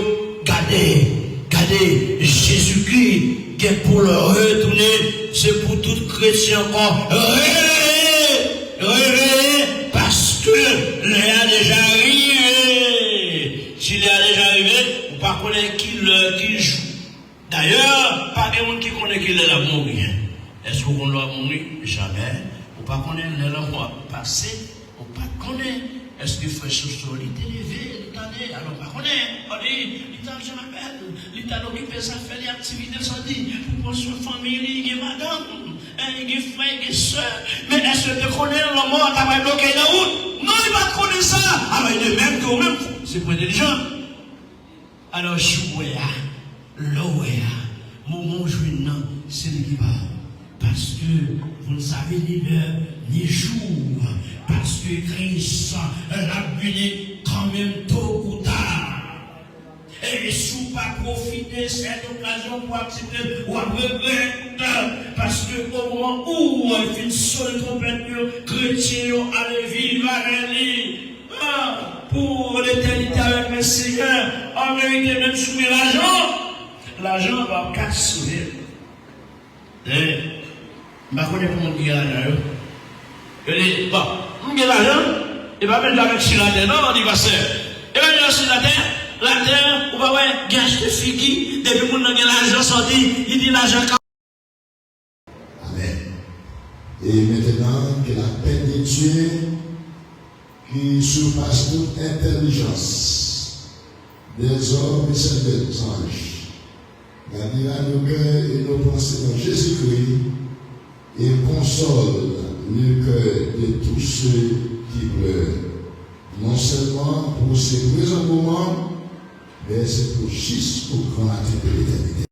Speaker 6: gardez, Jésus-Christ, qui est pour le retourner, c'est pour tout chrétien encore. Réveillez, parce que l'heure a déjà arrivé. S'il est déjà arrivé, vous ne connaissez pas qui joue. D'ailleurs, pas de monde qui connaît qu'il est là mourir. Est-ce qu'on doit mourir? Jamais. Vous ne connaissez pas l'heure va passer. Vous ne connaissez pas. Est-ce que frère Soso, il était levé, il était alors pas connaît, on dit, il t'a je m'appelle, il t'a occupé ça fait les activités, ça dit, pour construire famille, il y a madame, il y a frère, il y a soeur, mais est-ce que tu connais le mot, t'as pas bloqué la route? Non, il va connaître ça. Alors il est même que même, c'est pour intelligent. Alors jouer, l'oué, moment jouer, c'est le qui va. Parce que vous ne savez ni l'heure ni jour. Parce que Christ l'a venu quand même tôt ou tard. Et si vous pas profiter de cette occasion pour accepter ou regretter, parce que au moment où il fait une seule trompette, chrétien allez vivre avec lui pour l'éternité avec le Seigneur, en vérité même soumis l'argent va casser. Je ne connais pas mon qui a l'argent. Je dis, bon, on a l'argent, il va mettre avec sur la terre. Non, on dit, pasteur. Et bien, sur la terre, on va voir, gage de figi, depuis qu'on a l'argent sorti, il dit l'argent.
Speaker 7: Amen. Et maintenant, que la paix de Dieu, qui surpasse toute intelligence, des hommes et des anges, gardera nos cœurs et nos pensées dans Jésus-Christ, et console le cœur de tous ceux qui pleurent, non seulement pour ces présents moments, mais c'est pour jusqu'au grand matin de l'éternité.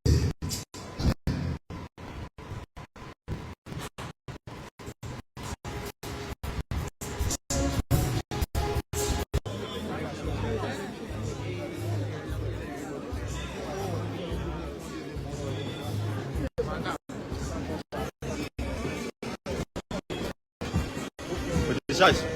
Speaker 8: Mensagem.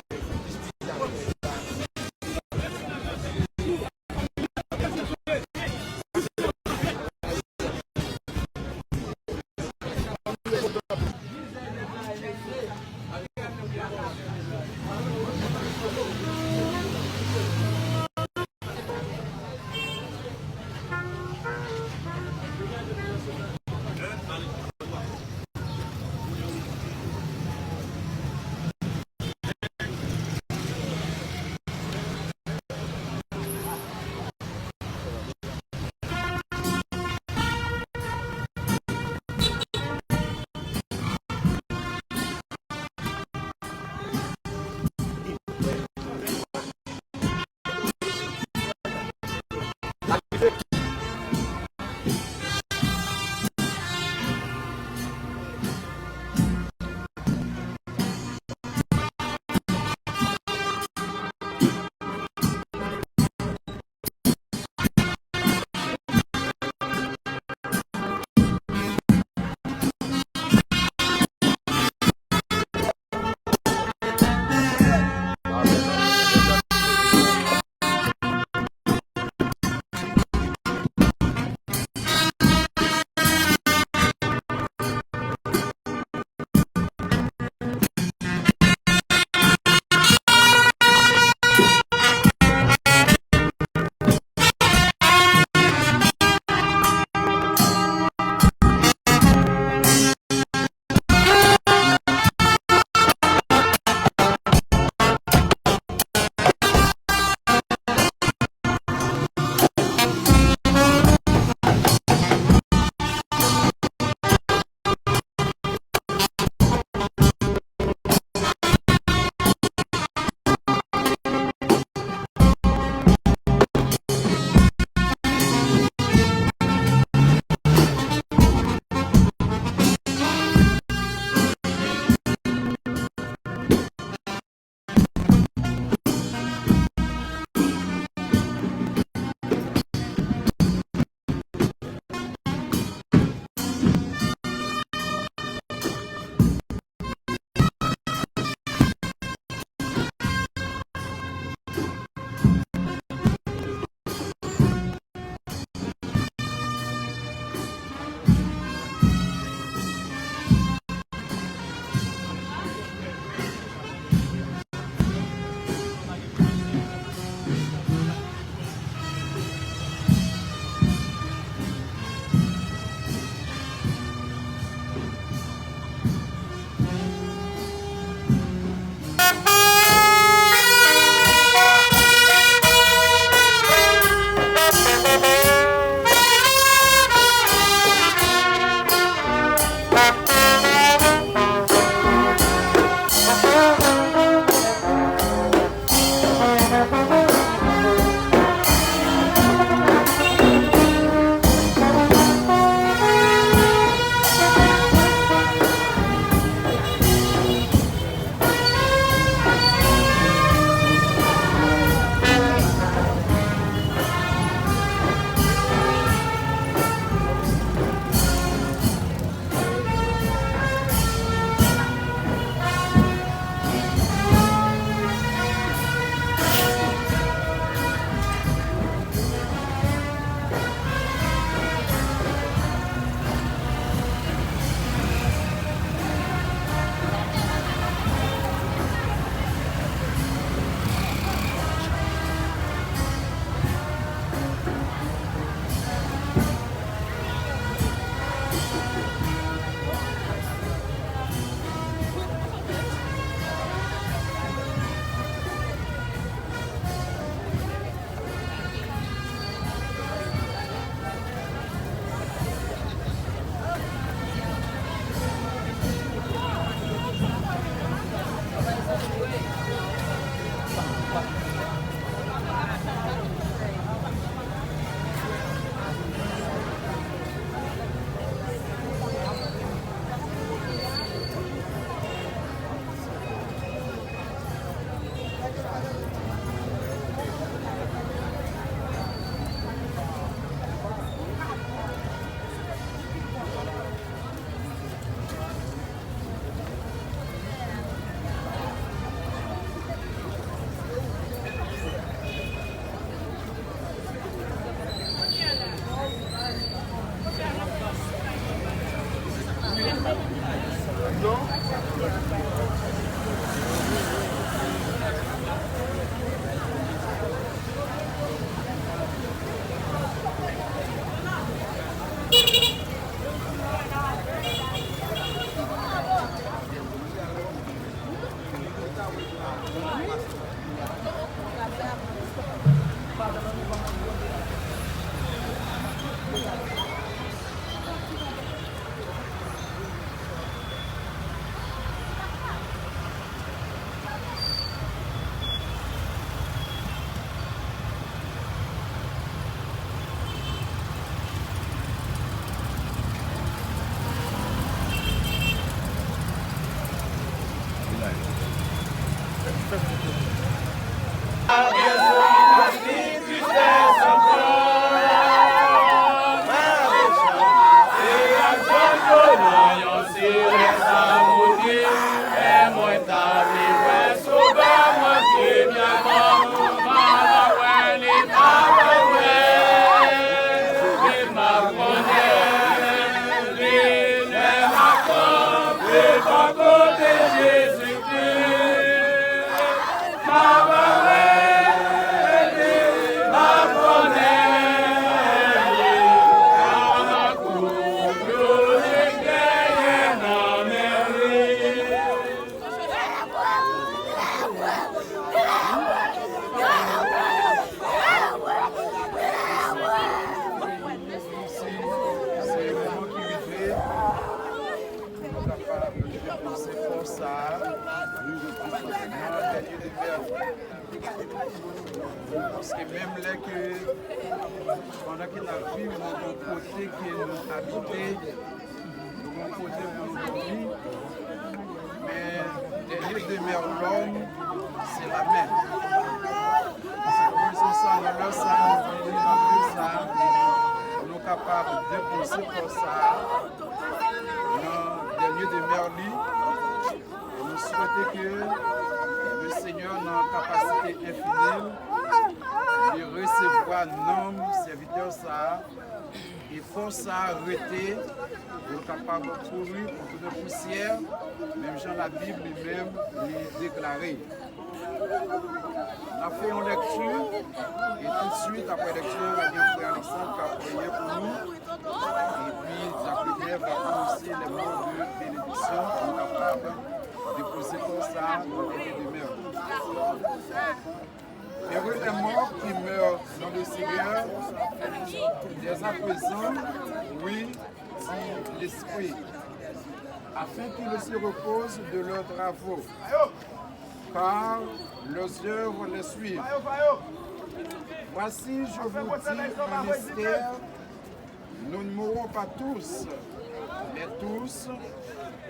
Speaker 8: Parce que même là que pendant que la vie, nous avons côté que nous habitons, nous avons côté où nous dormons, mais derrière demeure l'homme, c'est la même. C'est pour ça, nous avons ça, nous sommes capables de penser pour ça. Dans dernier demeure lui, nous souhaitons que le Seigneur, dans la capacité infinie, de recevoir nos serviteurs ça et pour ça arrêter, de capable de courir pour toute poussière, même Jean la Bible lui-même lui déclaré. On a fait une lecture et tout de suite après lecture, on a bien frère ensemble qui a prié pour nous. Et puis Jacques va annoncer les mots de bénédiction pour être capable de poser comme ça dans les demeures. Heureux les morts qui meurent dans le Seigneur, dès à présent, oui, dit l'Esprit, afin qu'ils se reposent de leurs travaux, car leurs œuvres les suivent. Voici, je vous dis un mystère, nous ne mourrons pas tous, mais tous,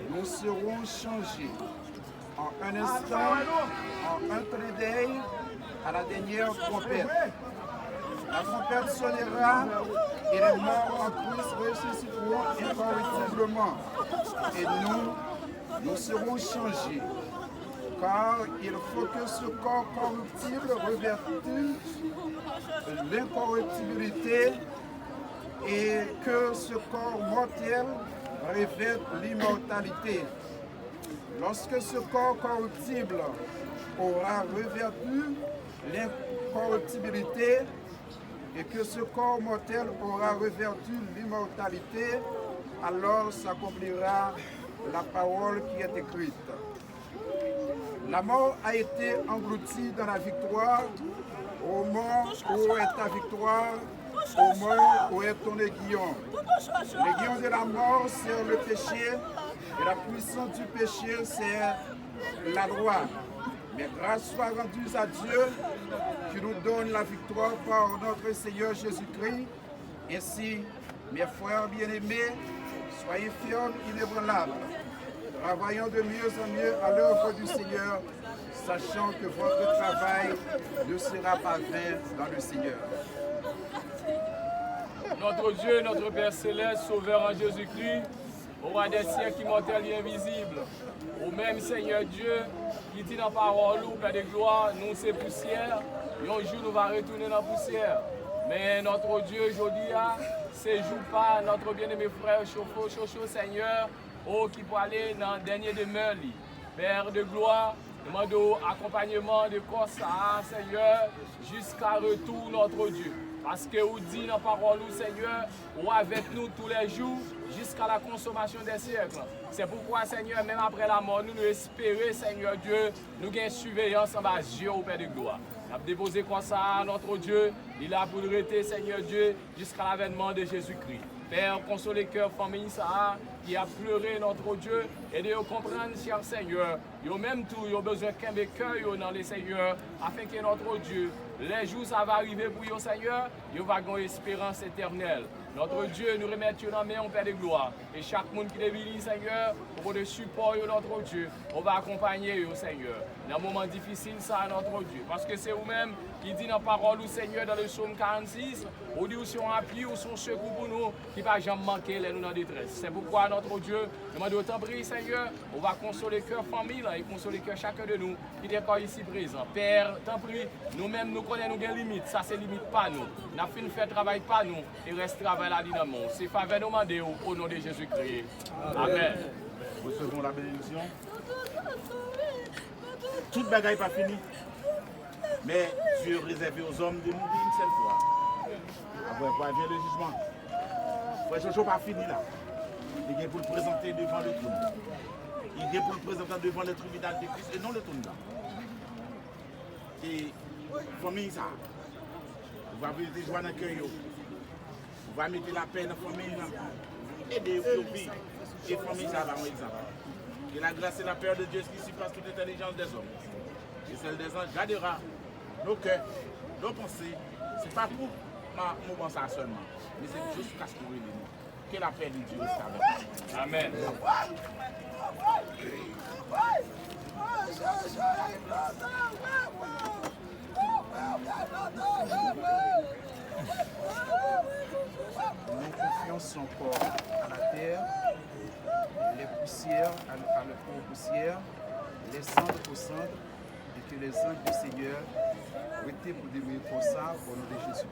Speaker 8: nous serons changés. En un instant, en un clin d'œil, à la dernière trompette. La trompette sonnera et les morts en Christ ressusciteront incorruptiblement. Et nous serons changés. Car il faut que ce corps corruptible revêtisse l'incorruptibilité et que ce corps mortel revête l'immortalité. Lorsque ce corps corruptible aura revêtu l'incorruptibilité et que ce corps mortel aura revêtu l'immortalité, alors s'accomplira la parole qui est écrite. La mort a été engloutie dans la victoire. Ô mort, où est ta victoire? Ô mort, où est ton aiguillon? L'aiguillon de la mort, c'est le péché, et la puissance du péché, c'est la loi. Mais grâce soit rendue à Dieu qui nous donne la victoire par notre Seigneur Jésus-Christ. Ainsi, mes frères bien-aimés, soyez fermes, inébranlables, travaillant de mieux en mieux à l'œuvre du Seigneur, sachant que votre travail ne sera pas vain dans le Seigneur.
Speaker 9: Notre Dieu, notre Père Céleste, Sauveur en Jésus-Christ, au roi des siècles immortels et invisibles, au même Seigneur Dieu, qui dit dans la parole, Père de gloire, nous c'est poussière, et un jour nous va retourner dans la poussière. Mais notre Dieu, aujourd'hui, séjour pas notre bien-aimé frère Chocho, Seigneur, qui peut aller dans le dernier demeure. Père de gloire, demande accompagnement de corps, Seigneur, jusqu'à retour notre Dieu. Parce que vous dites dans la parole, Seigneur, ou avec nous tous les jours jusqu'à la consommation des siècles. C'est pourquoi, Seigneur, même après la mort, nous espérons, Seigneur Dieu, nous avons surveillance en bas Dieu au Père de gloire. Nous avons déposé comme ça notre Dieu, il a pour le rester, Seigneur Dieu, jusqu'à l'avènement de Jésus-Christ. Père, consolez cœur, famille, ça, qui a pleuré notre Dieu, et de comprendre, cher Seigneur, ils ont même tout, ils ont besoin qu'un cœur dans les Seigneurs, afin que notre Dieu, les jours ça va arriver pour eux, Seigneur, ils vont avoir une espérance éternelle. Notre Dieu, nous remettons dans main, Père de gloire. Et chaque monde qui est venu, Seigneur, pour le support, notre Dieu, on va accompagner, Seigneur. Dans un moment difficile, ça, notre Dieu. Parce que c'est vous-même qui dit dans la parole, Seigneur, dans le psaume 46, on dit aussi on appui ou son secours pour nous, qui ne va jamais manquer, les nous dans la détresse. C'est pourquoi, notre Dieu, demande autant prier, Seigneur, on va consoler le cœur famille et consoler le cœur chacun de nous qui est encore ici présent. Père, t'en prie, nous-mêmes, nous connaissons nos limites. Ça, c'est limite pas nous. Nous avons fait faire travail pas nous. Et reste travail là dans le monde. C'est faveur demandé au nom de Jésus-Christ. Amen.
Speaker 3: Recevons la bénédiction. Toute bagaille pas finie. Mais Dieu réservé aux hommes de mourir une seule fois. Après, vient le jugement. Après, Jojo pas fini là. Il vient pour le présenter devant le trône. Il vient pour le présenter devant le tribunal de Christ et non le trône là. Et famille ça, on va mettre des joies dans le cœur, on va mettre la paix dans la famille, aider aux filles. Et famille ça va, par exemple. Que la grâce et la peur de Dieu qui surpasse toute l'intelligence des hommes. Et celle des anges gardera nos cœurs, nos pensées. Ce n'est pas pour mon bon ça seulement, mais c'est juste parce que nous. Que la paix de Dieu soit avec nous.
Speaker 9: Amen.
Speaker 8: Nous confions son corps à la terre, les poussières à la poussière, les cendres aux cendres, et que les anges du Seigneur étaient pour demeurer pour ça au nom de Jésus.